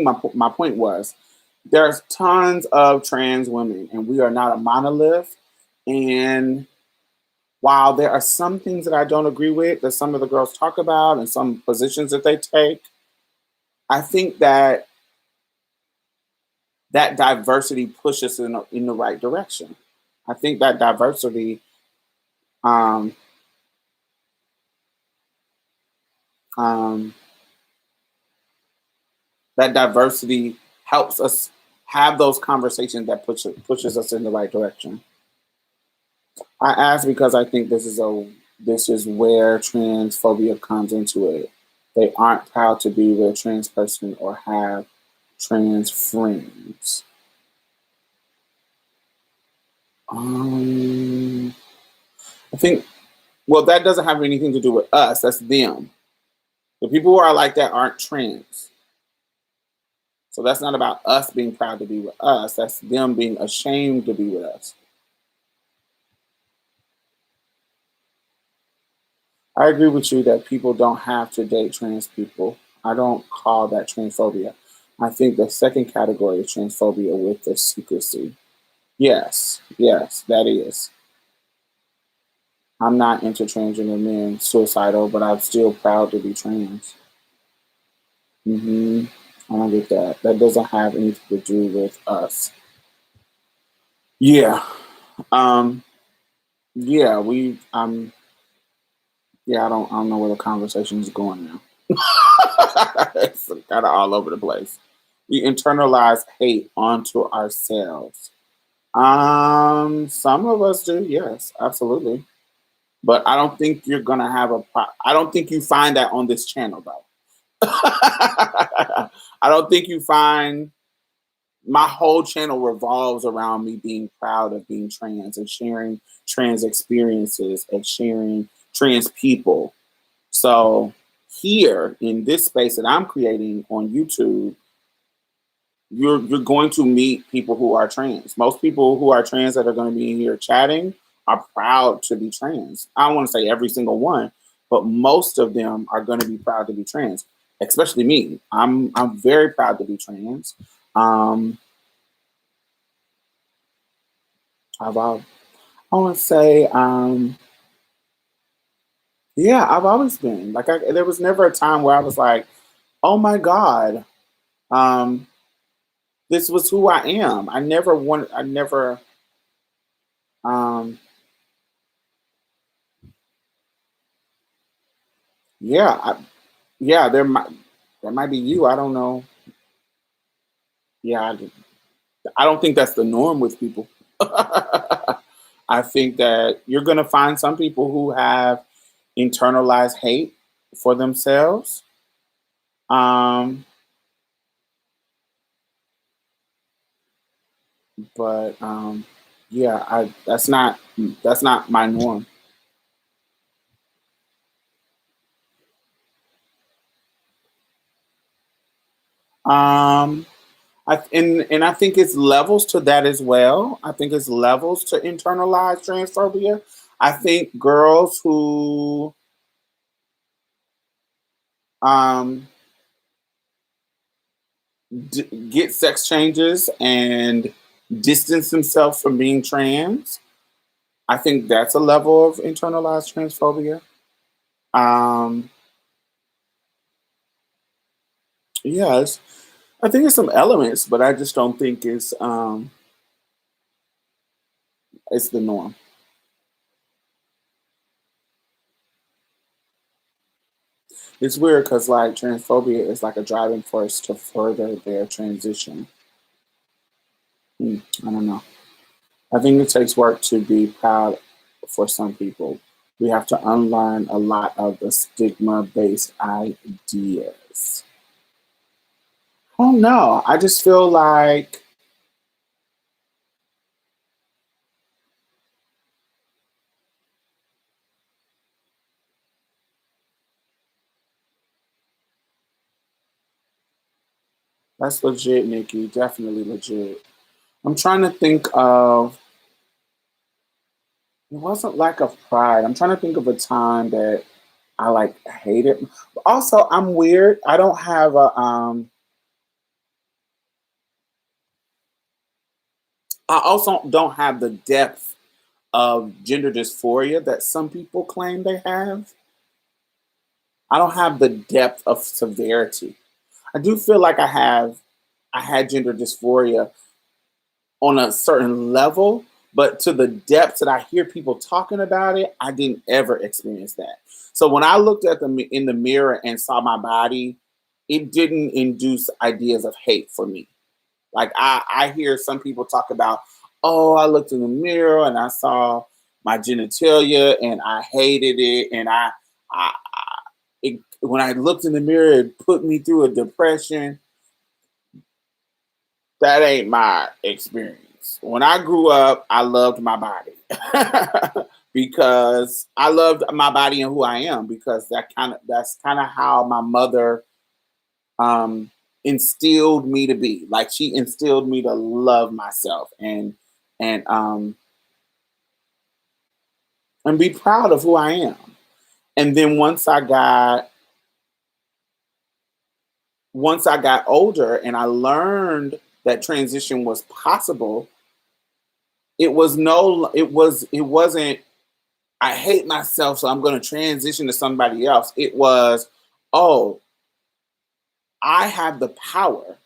my point was there's tons of trans women, and we are not a monolith. And while there are some things that I don't agree with that some of the girls talk about and some positions that they take, I think that that diversity pushes in the right direction. I think that diversity um, um, that diversity helps us have those conversations that pushes us in the right direction. I ask because I think this is where transphobia comes into it. They aren't proud to be with a trans person or have trans friends. Um, I think well that doesn't have anything to do with us. That's them. The people who are like that aren't trans. So that's not about us being proud to be with us. That's them being ashamed to be with us. I agree with you that people don't have to date trans people. I don't call that transphobia. I think the second category is transphobia with the secrecy. Yes, yes, that is. I'm not into transgender men, suicidal, but I'm still proud to be trans. I don't get that. That doesn't have anything to do with us. Yeah. Um, yeah, we Yeah, I don't know where the conversation is going now. It's kind of all over the place. We internalize hate onto ourselves. Some of us do, yes, absolutely. But I don't think you're gonna have I don't think you find that on this channel though. I don't think you find my whole channel revolves around me being proud of being trans and sharing trans experiences and sharing trans people. So here in this space that I'm creating on YouTube, you're going to meet people who are trans. Most people who are trans that are going to be in here chatting are proud to be trans. I don't want to say every single one, but most of them are going to be proud to be trans. Especially me. I'm very proud to be trans. Um, I've al- I want to say yeah, I've always been like there was never a time where I was like, oh my god, um, this was who I am. I never wanted. I never. Um, yeah, yeah. There might be you. I don't know. Yeah, I don't think that's the norm with people. I think that you're going to find some people who have internalized hate for themselves. Um, but yeah, that's not my norm. Um, and I think it's levels to that as well. I think it's levels to internalized transphobia. I think girls who um, get sex changes and distance themselves from being trans, I think that's a level of internalized transphobia. Um, yes, I think it's some elements, but I just don't think it's the norm. It's weird because like transphobia is like a driving force to further their transition. I don't know. I think it takes work to be proud for some people. We have to unlearn a lot of the stigma based ideas. Oh no, I just feel like that's legit, Nikki. Definitely legit. I'm trying to think of, it wasn't lack of pride. I'm trying to think of a time that I like hated. Also, I'm weird. I don't have I also don't have the depth of gender dysphoria that some people claim they have. I don't have the depth of severity. I do feel like I had gender dysphoria on a certain level, but to the depths that I hear people talking about it, I didn't ever experience that. So when I looked at them in the mirror and saw my body, it didn't induce ideas of hate for me. Like I hear some people talk about, oh, I looked in the mirror and I saw my genitalia and I hated it, and I when I looked in the mirror, it put me through a depression. That ain't my experience. When I grew up, I loved my body because I loved my body and who I am, because that's kind of how my mother um, instilled me to be. Like she instilled me to love myself and um, and be proud of who I am. And then once I got older and I learned that transition was possible, it wasn't I hate myself, so I'm going to transition to somebody else. It was, oh, I have the power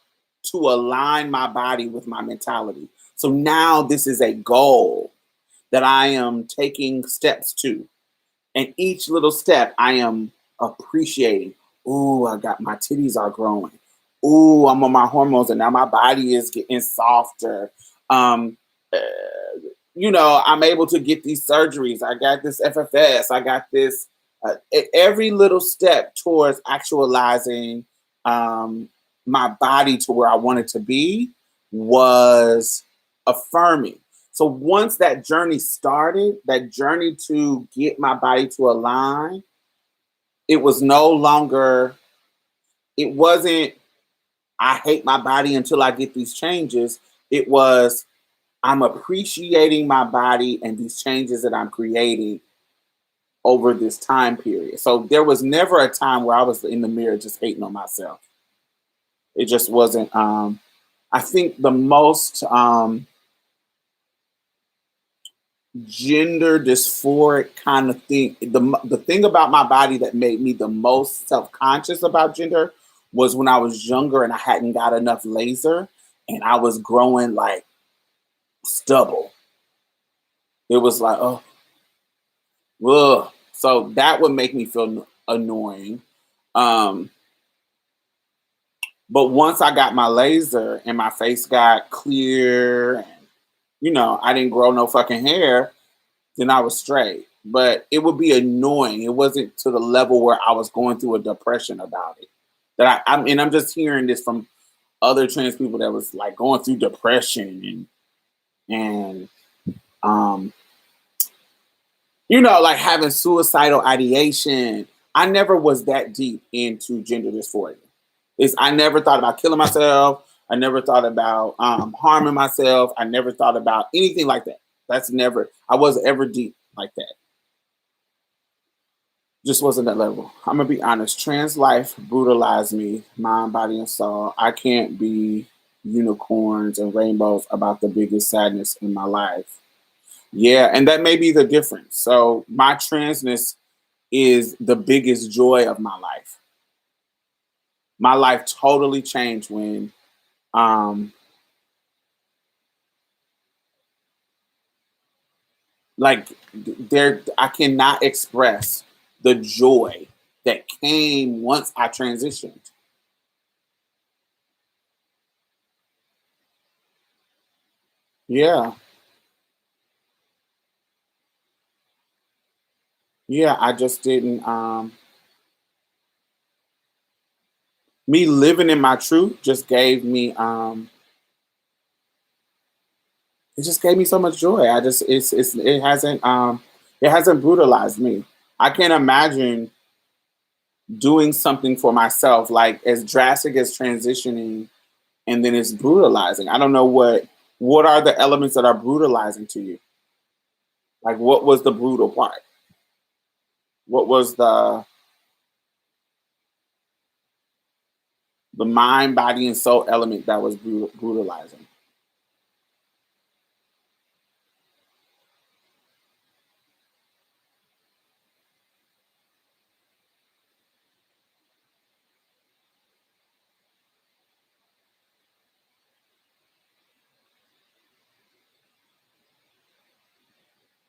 to align my body with my mentality. So now this is a goal that I am taking steps to. And each little step I am appreciating. Ooh, I got my titties are growing. Ooh, I'm on my hormones and now my body is getting softer. Um, uh, I'm able to get these surgeries. I got this FFS. I got this. Every little step towards actualizing um, my body to where I wanted to be was affirming. So once that journey started, that journey to get my body to align, it was no longer, it wasn't, I hate my body until I get these changes. It was, I'm appreciating my body and these changes that I'm creating over this time period. So there was never a time where I was in the mirror just hating on myself. It just wasn't. I think the most gender dysphoric kind of thing, the thing about my body that made me the most self conscious about gender was when I was younger and I hadn't got enough laser and I was growing like stubble. It was like, oh, ugh. So that would make me feel annoying. Um, but once I got my laser and my face got clear and, I didn't grow no fucking hair, then I was straight. But it would be annoying. It wasn't to the level where I was going through a depression about it. I'm just hearing this from other trans people that was like going through depression and um like having suicidal ideation. I never was that deep into gender dysphoria. I never thought about killing myself. I never thought about harming myself. I never thought about anything like that. I wasn't ever deep like that. Just wasn't that level. I'm gonna be honest. Trans life brutalized me, mind, body, and soul. I can't be unicorns and rainbows about the biggest sadness in my life. Yeah, and that may be the difference. So my transness is the biggest joy of my life. My life totally changed when um like there I cannot express the joy that came once I transitioned. Yeah. Yeah, I just didn't me living in my truth just gave me it just gave me so much joy. I just it hasn't brutalized me. I can't imagine doing something for myself like as drastic as transitioning and then it's brutalizing. I don't know what are the elements that are brutalizing to you? Like what was the brutal part? What was the mind, body, and soul element that was brutalizing?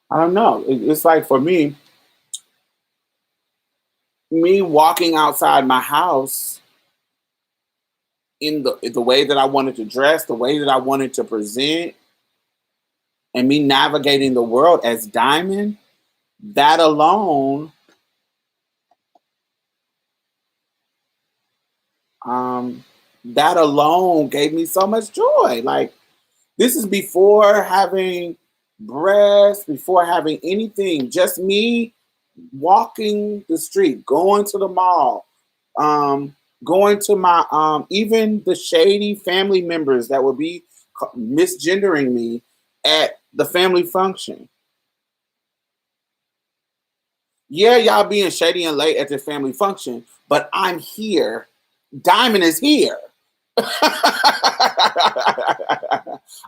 I don't know. It's like for me walking outside my house in the way that I wanted to dress, the way that I wanted to present, and me navigating the world as Diamond, that alone, um, that alone gave me so much joy. Like this is before having breasts, before having anything, just me walking the street, going to the mall, um, going to my even the shady family members that would be misgendering me at the family function. Yeah, y'all being shady and late at the family function, but I'm here. Diamond is here.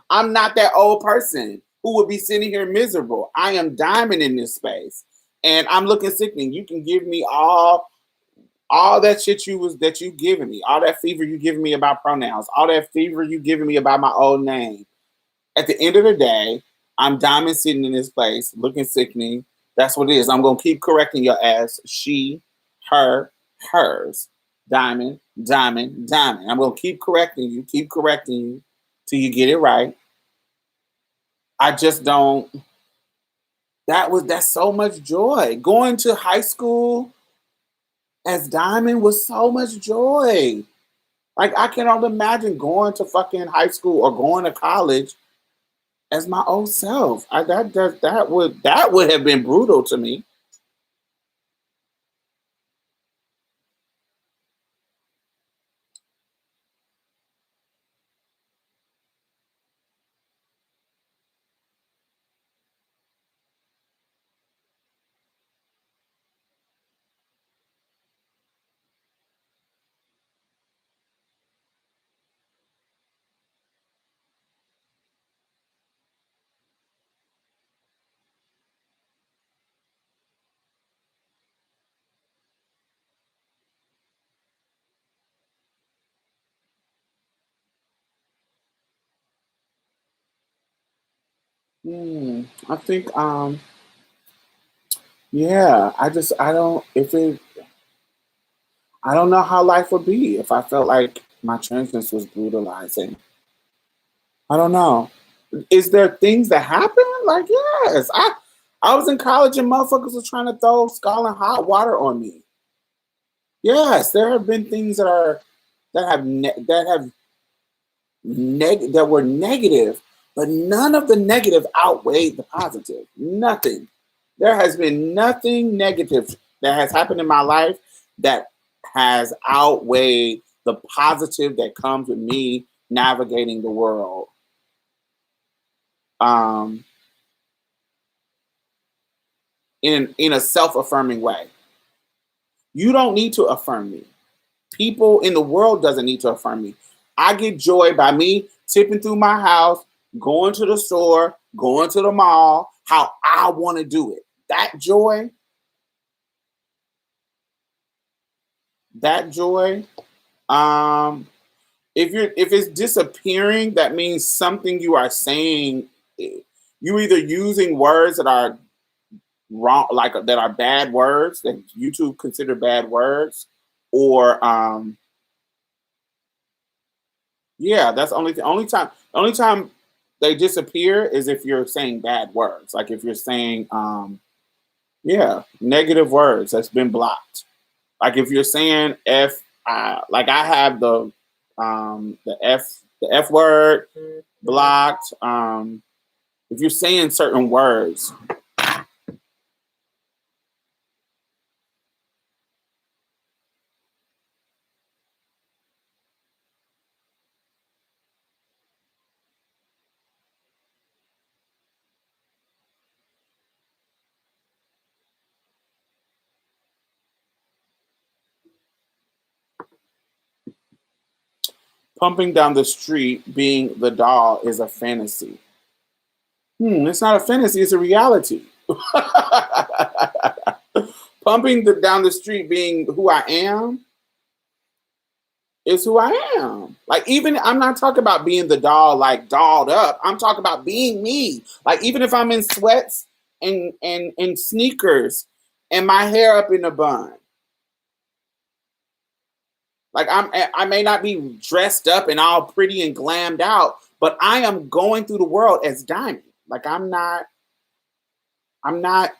I'm not that old person who would be sitting here miserable. I am Diamond in this space, and I'm looking sickening. You can give me all that shit that you giving me, all that fever you giving me about pronouns, all that fever you giving me about my old name. At the end of the day, I'm Diamond sitting in this place looking sickening. That's what it is. I'm gonna keep correcting your ass. She, her, hers. Diamond, diamond, diamond. I'm gonna keep correcting you till you get it right. I just don't. That's so much joy. Going to high school as Diamond was so much joy. Like I cannot imagine going to fucking high school or going to college as my old self. That would have been brutal to me. I think yeah, I don't if it I don't know how life would be if I felt like my transness was brutalizing. I don't know. Is there things that happen? Like, yes. I was in college and motherfuckers were trying to throw scalding hot water on me. Yes, there have been things that were negative, but none of the negative outweighed the positive. Nothing. There has been nothing negative that has happened in my life that has outweighed the positive that comes with me navigating the world. Um, in a self-affirming way. You don't need to affirm me. People in the world doesn't need to affirm me. I get joy by me tipping through my house, going to the store, going to the mall, how I want to do it. That joy, um, if it's disappearing, that means something you are saying. You either using words that are wrong, like that are bad words that YouTube consider bad words, or yeah, that's only time they disappear is if you're saying bad words, like if you're saying yeah, negative words that's been blocked. Like if you're saying f, like I have the f word blocked. If you're saying certain words, pumping down the street being the doll is a fantasy. It's not a fantasy, it's a reality. Down the street being who I am is who I am. Like even I'm not talking about being the doll like dolled up. I'm talking about being me. Like even if I'm in sweats and sneakers and my hair up in a bun. Like I may not be dressed up and all pretty and glammed out, but I am going through the world as Diamond. Like I'm not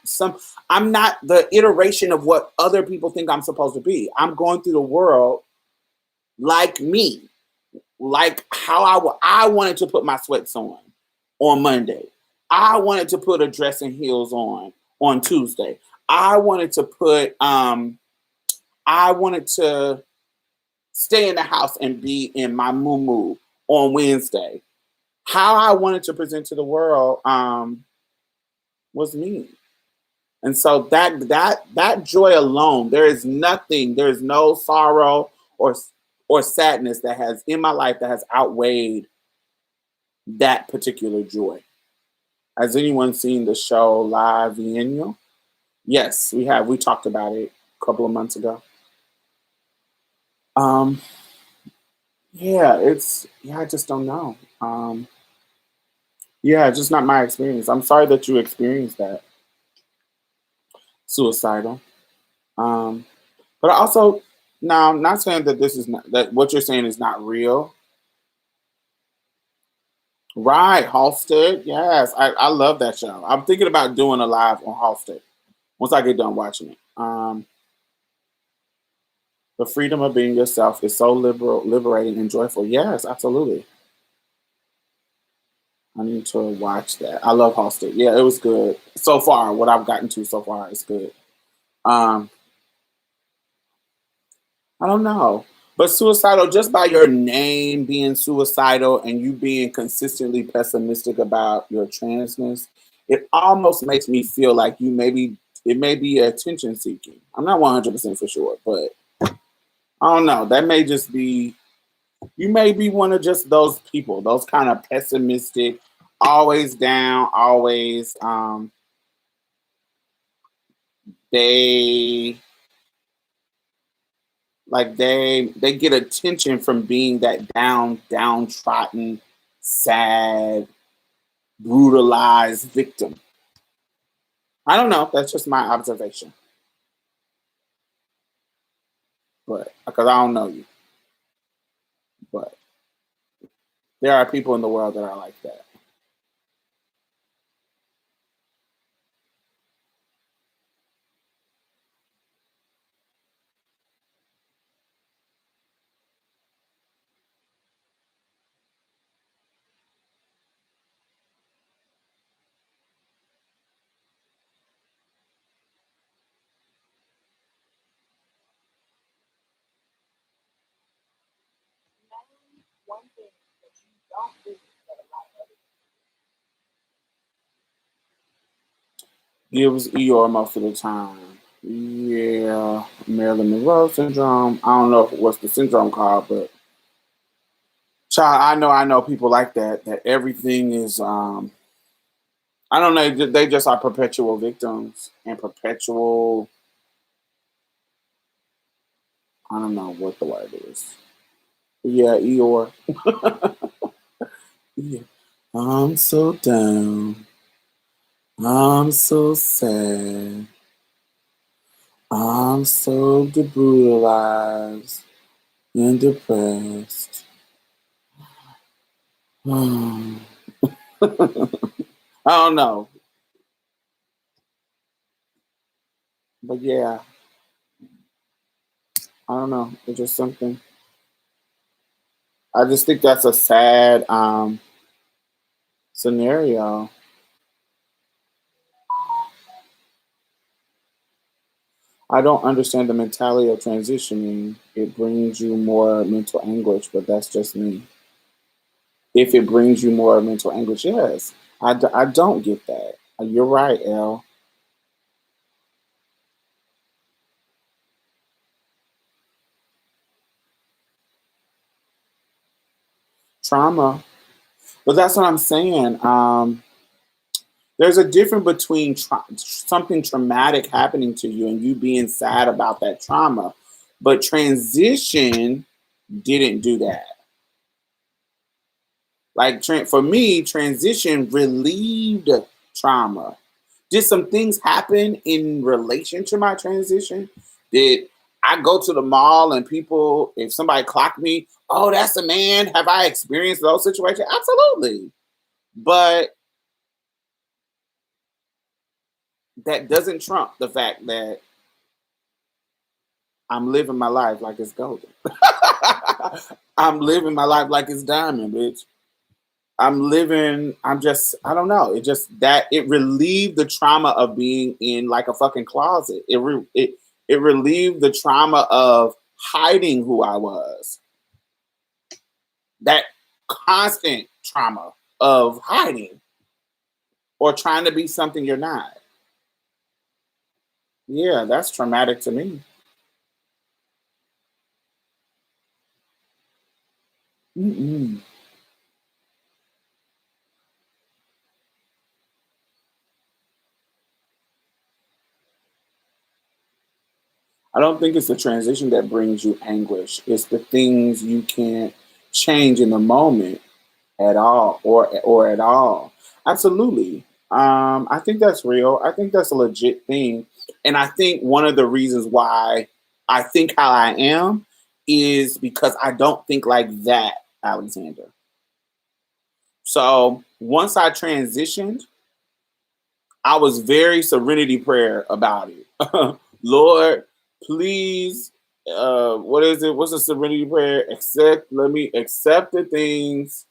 some I'm not the iteration of what other people think I'm supposed to be. I'm going through the world like me, like how I wanted to put my sweats on Monday. I wanted to put a dress and heels on Tuesday. I wanted to put I wanted to stay in the house and be in my moo on Wednesday. How I wanted to present to the world was me. And so that joy alone, there is nothing, there is no sorrow or sadness that has in my life that has outweighed that particular joy. Has anyone seen the show La Vienna? Yes, we have. We talked about it a couple of months ago. Um, I just don't know. Yeah, it's just not my experience. I'm sorry that you experienced that. suicidal. Um, but I also now I'm not saying that this is not that what you're saying is not real. Right, Halstead. Yes, I love that show. I'm thinking about doing a live on Halstead once I get done watching it. The freedom of being yourself is so liberating and joyful. Yes, absolutely. I need to watch that. I love Halstead. Yeah, it was good so far. What I've gotten to so far is good. Um, I don't know. But suicidal, just by your name being suicidal and you being consistently pessimistic about your transness, it almost makes me feel like it may be attention seeking. I'm not 100% for sure, but I don't know. That may just be, you may be one of just those people, those kind of pessimistic, always down, always, they, they get attention from being that downtrodden, sad, brutalized victim. I don't know. That's just my observation, but because I don't know you, but there are people in the world that are like that. Gives Eeyore most of the time. Yeah, Marilyn Monroe syndrome. I don't know what's the syndrome called, but child, I know people like that. That everything is. I don't know. They just are perpetual victims and perpetual. I don't know what the word is. Yeah, Eeyore. Yeah. I'm so down. I'm so sad. I'm so debrutalized and depressed. I don't know. But yeah, I don't know. It's just something. I just think that's a sad scenario. I don't understand the mentality of transitioning. It brings you more mental anguish, but that's just me. If it brings you more mental anguish, yes. I don't get that. You're right, Elle. Trauma. But that's what I'm saying. There's a difference between something traumatic happening to you and you being sad about that trauma. But transition didn't do that. Like for me, transition relieved trauma. Did some things happen in relation to my transition? Did I go to the mall and people, if somebody clocked me, oh, that's a man. Have I experienced those situations? Absolutely. But that doesn't trump the fact that I'm living my life like it's golden. I'm living my life like it's diamond, bitch. I don't know. It just that it relieved the trauma of being in like a fucking closet. It relieved the trauma of hiding who I was. That constant trauma of hiding or trying to be something you're not. Yeah, that's traumatic to me. Mm-mm. I don't think it's the transition that brings you anguish. It's the things you can't change in the moment at all or at all. Absolutely. I think that's real. I think that's a legit thing. And I think one of the reasons why I think how I am is because I don't think like that, Alexander. So once I transitioned, I was very serenity prayer about it. Lord, please, what is it? What's a serenity prayer? Let me accept the things,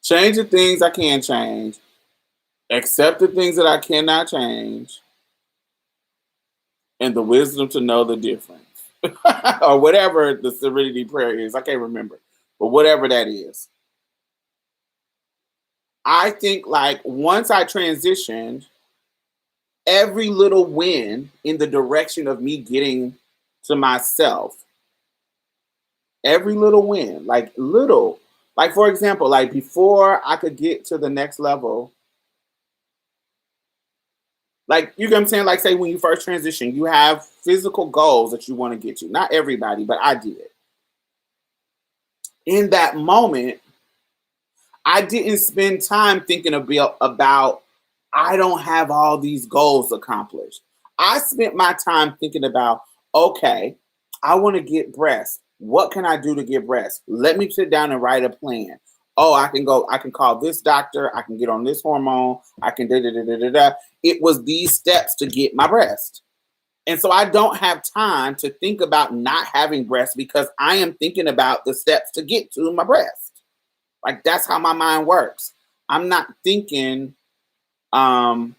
change the things I can change, accept the things that I cannot change, and the wisdom to know the difference. Or whatever the serenity prayer is. I can't remember. But whatever that is. I think like once I transitioned, every little win in the direction of me getting to myself, every little win, like little, like for example, like before I could get to the next level, like you know what I'm saying? Like say when you first transition, you have physical goals that you want to get to. Not everybody, but I did. In that moment, I didn't spend time thinking about I don't have all these goals accomplished. I spent my time thinking about, okay, I want to get breasts. What can I do to get breasts? Let me sit down and write a plan. Oh, I can call this doctor, I can get on this hormone, I can da da da da da da. It was these steps to get my breast. And so I don't have time to think about not having breasts because I am thinking about the steps to get to my breast. Like that's how my mind works. I'm not thinking, I'm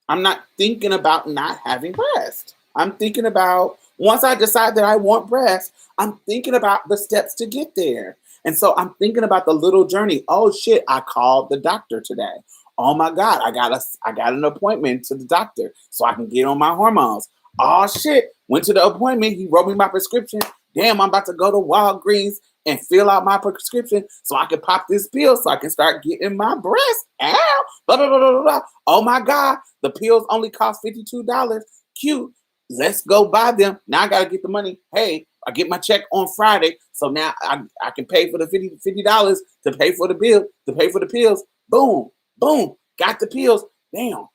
not thinking about not having breast. I'm thinking about once I decide that I want breast, I'm thinking about the steps to get there. And so I'm thinking about the little journey. Oh shit, I called the doctor today. Oh my God, I got an appointment to the doctor so I can get on my hormones. Oh shit, went to the appointment. He wrote me my prescription. Damn, I'm about to go to Walgreens and fill out my prescription so I can pop this pill so I can start getting my breast out. Blah, blah, blah, blah, blah. Oh my God, the pills only cost $52. Cute. Let's go buy them. Now I got to get the money. Hey, I get my check on Friday. So now I can pay for the $50 to pay for the bill, to pay for the pills. Boom, boom, got the pills. Damn,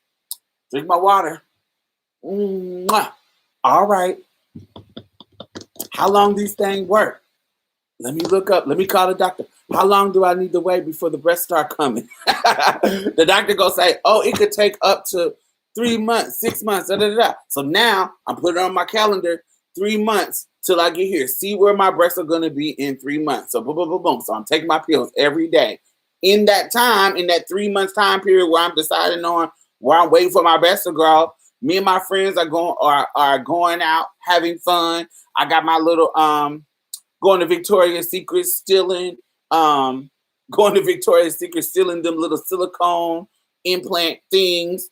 drink my water. Mwah. All right. How long these things work? Let me look up. Let me call the doctor. How long do I need to wait before the breasts start coming? The doctor gonna say, oh, it could take up to 3 months, 6 months, da, da, da, da. So now I'm putting it on my calendar 3 months till I get here. See where my breasts are gonna be in 3 months. So boom, boom, boom, boom. So I'm taking my pills every day. In that time, in that 3 months time period where I'm deciding on where I'm waiting for my breasts to grow, me and my friends are going out having fun. I got my little going to Victoria's Secret stealing them little silicone implant things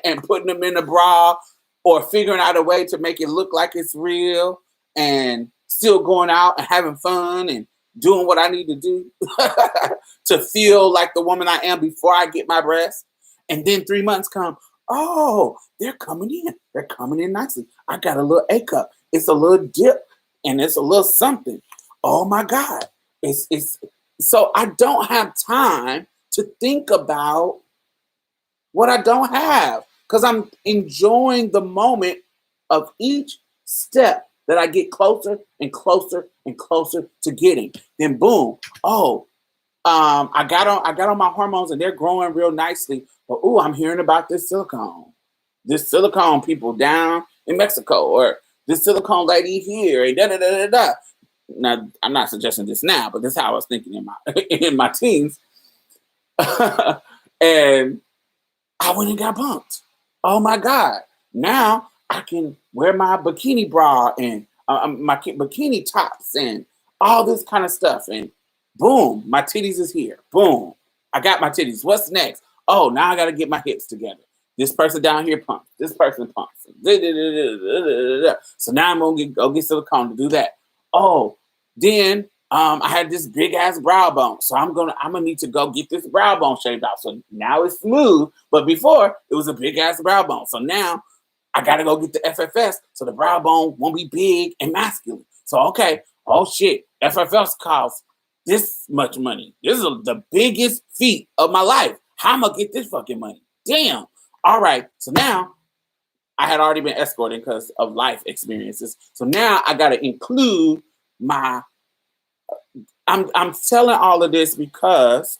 and putting them in a bra or figuring out a way to make it look like it's real and still going out and having fun and doing what I need to do to feel like the woman I am before I get my breast. And then 3 months come. Oh, they're coming in. They're coming in nicely. I got a little A cup. It's a little dip and it's a little something. Oh my God. It's so I don't have time to think about what I don't have because I'm enjoying the moment of each step that I get closer and closer and closer to getting. Then boom. Oh, I got on my hormones and they're growing real nicely. But I'm hearing about this silicone people down in Mexico, or this silicone lady here, and da da da da da. Now, I'm not suggesting this now, but this is how I was thinking in my teens. And I went and got bumped. Oh my God! Now I can wear my bikini bra and my bikini tops and all this kind of stuff. And boom, my titties is here. Boom, I got my titties. What's next? Oh, now I got to get my hips together. This person down here pumps. This person pumps. So now I'm gonna go get silicone to do that. Oh, then I had this big ass brow bone, so I'm gonna need to go get this brow bone shaved out. So now it's smooth, but before it was a big ass brow bone. So now I gotta go get the FFS, so the brow bone won't be big and masculine. So okay, oh shit, FFS costs this much money. This is the biggest feat of my life. How am I gonna get this fucking money? Damn. All right. So now I had already been escorting because of life experiences. So now I got to include my. I'm telling all of this because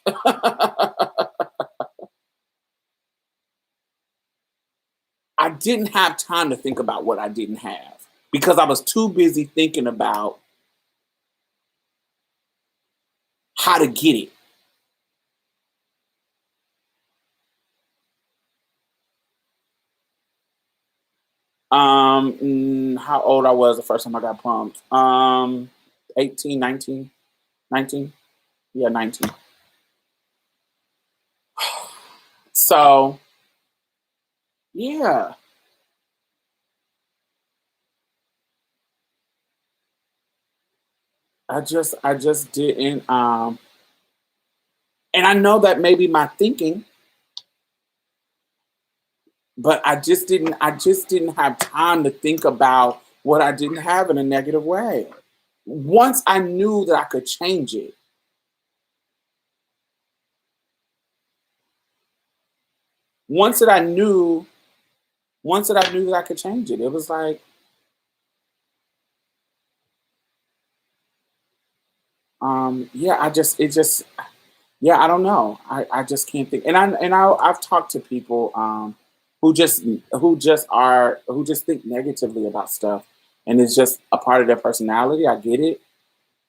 I didn't have time to think about what I didn't have because I was too busy thinking about how to get it. How old I was the first time I got pumped? 18, 19, 19. Yeah, 19. So yeah, I just didn't. And I know that maybe my thinking, but I just didn't have time to think about what I didn't have in a negative way. Once I knew that I could change it, once that I knew, once that I knew that I could change it, it was like, yeah, yeah, I don't know. I just can't think. I've talked to people who just think negatively about stuff, and it's just a part of their personality. I get it,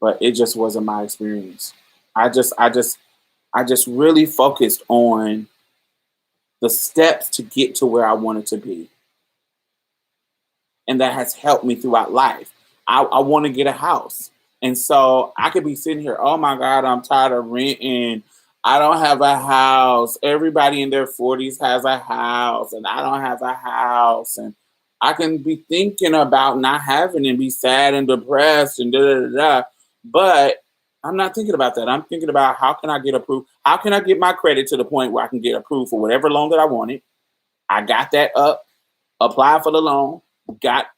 but it just wasn't my experience. I just I just I just really focused on the steps to get to where I wanted to be, and that has helped me throughout life. I want to get a house. And so I could be sitting here, oh my God, I'm tired of renting. I don't have a house. Everybody in their 40s has a house, and I don't have a house. And I can be thinking about not having and be sad and depressed and da da da da. But I'm not thinking about that. I'm thinking about how can I get approved? How can I get my credit to the point where I can get approved for whatever loan that I wanted? I got that up, applied for the loan, got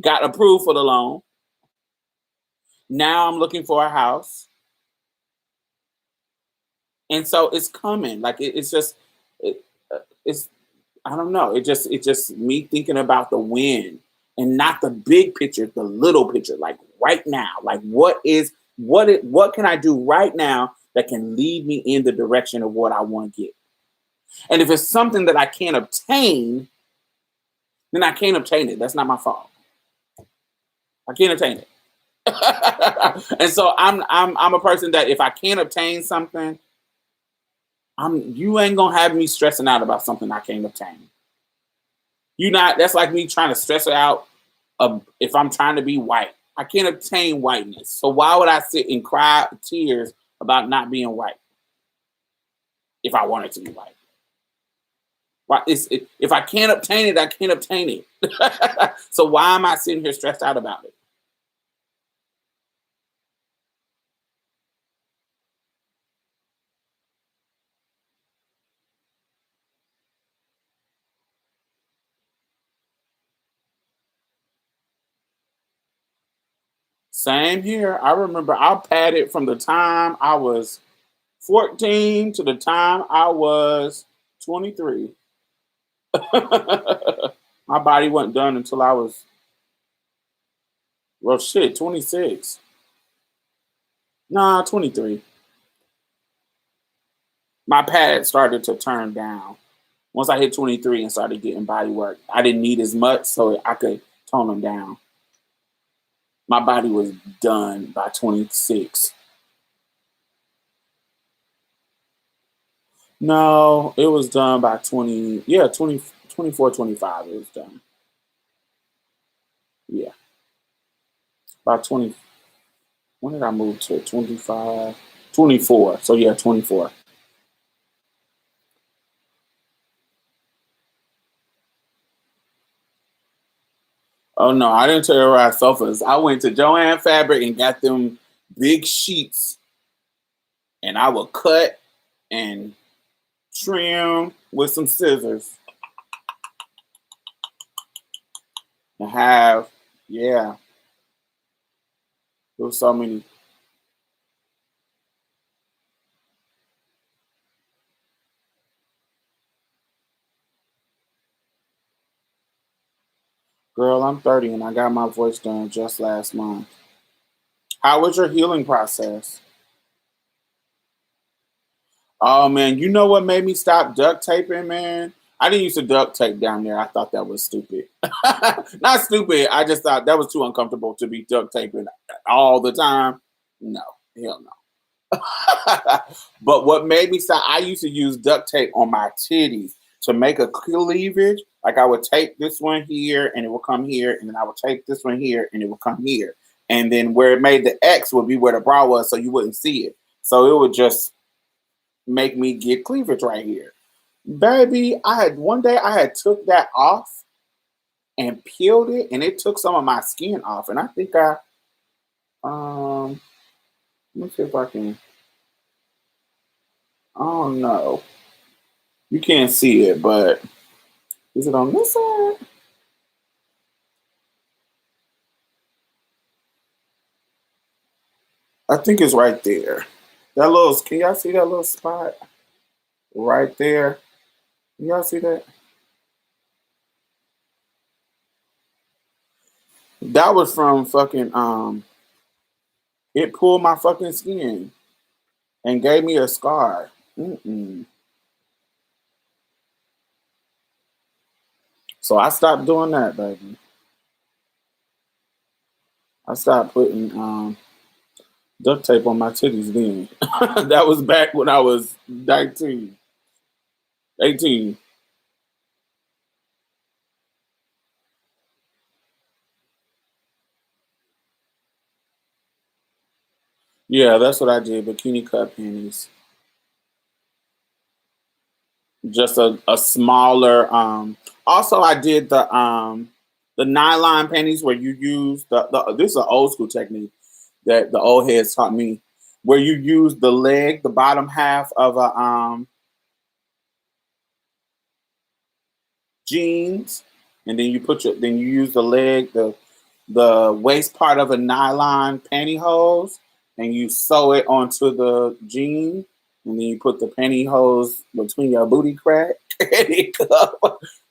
got approved for the loan. Now I'm looking for a house, and so it's coming. Like it's just, it, it's I don't know. It just me thinking about the win and not the big picture, the little picture. Like right now, like what can I do right now that can lead me in the direction of what I want to get? And if it's something that I can't obtain, then I can't obtain it. That's not my fault. I can't obtain it. And so I'm a person that if I can't obtain something, you ain't gonna have me stressing out about something I can't obtain. You not That's like me trying to stress it out if I'm trying to be white. I can't obtain whiteness. So why would I sit and cry tears about not being white if I wanted to be white? If I can't obtain it, I can't obtain it. So why am I sitting here stressed out about it? Same here. I remember I padded from the time I was 14 to the time I was 23. My body wasn't done until I was, well, shit, 26. Nah, 23. My pad started to turn down. Once I hit 23 and started getting body work, I didn't need as much, so I could tone them down. My body was done by 26. No, it was done by 20, yeah, 20, 24, 25. It was done. Yeah, by 20. When did I move to 25? 24. So yeah, 24. Oh no, I didn't terrorize sofas. I went to Joanne Fabric and got them big sheets, and I would cut and trim with some scissors and have, yeah, there was so many. Girl, I'm 30 and I got my voice done just last month. How was your healing process? Oh man, you know what made me stop duct taping, man? I didn't used to duct tape down there. I thought that was stupid. Not stupid. I just thought that was too uncomfortable to be duct taping all the time. No, hell no. But what made me stop, I used to use duct tape on my titties to make a cleavage. Like I would tape this one here and it would come here, and then I would tape this one here and it would come here. And then where it made the X would be where the bra was, so you wouldn't see it. So it would just make me get cleavage right here. Baby, I had one day I had took that off and peeled it, and it took some of my skin off. And I think let me see if I can. I don't know. You can't see it, but is it on this side? I think it's right there. That little, can y'all see that little spot right there? Can y'all see that? That was from fucking it pulled my fucking skin and gave me a scar. Mm-mm. So I stopped doing that, baby. I stopped putting duct tape on my titties then. That was back when I was 19, 18. Yeah, that's what I did. Bikini cut panties. Just a smaller also I did the nylon panties where you use the this is an old school technique that the old heads taught me, where you use the leg, the bottom half of a jeans, and then then you use the leg, the waist part of a nylon pantyhose, and you sew it onto the jean, and then you put the pantyhose between your booty crack. And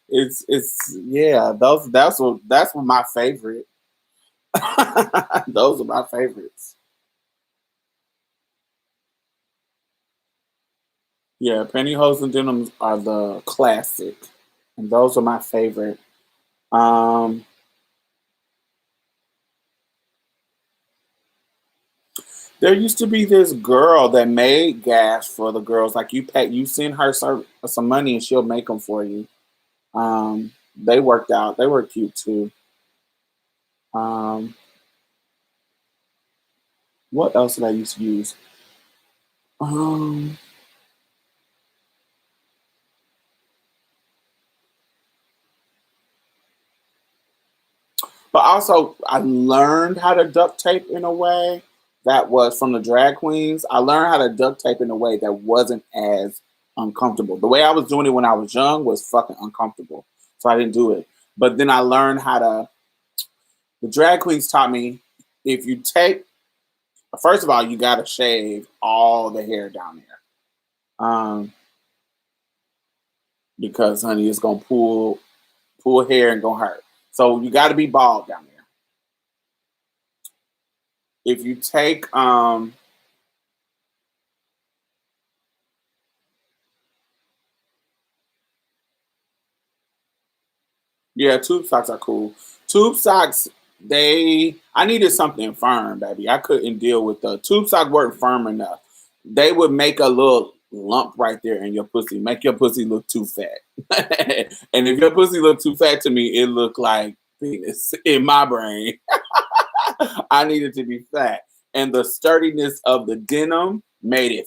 it's yeah, that's what my favorite. Those are my favorites. Yeah, pantyhose and denims are the classic, and those are my favorite. Um, there used to be this girl that made gas for the girls. Like you send her some money and she'll make them for you. They worked out. They were cute too. Um, what else did I used to use? Um, but also, I learned how to duct tape in a way that was from the drag queens. I learned how to duct tape in a way that wasn't as uncomfortable. The way I was doing it when I was young was fucking uncomfortable, so I didn't do it. But then I learned how to. The drag queens taught me, if you take, first of all, you gotta shave all the hair down there, because honey, it's gonna pull hair and gonna hurt. So you got to be bald down there. If you take yeah, tube socks are cool. Tube socks, I needed something firm, baby. I couldn't deal with the tube sock weren't firm enough. They would make a little lump right there in your pussy, make your pussy look too fat. And if your pussy looked too fat to me, it looked like penis in my brain. I needed to be fat. And the sturdiness of the denim made it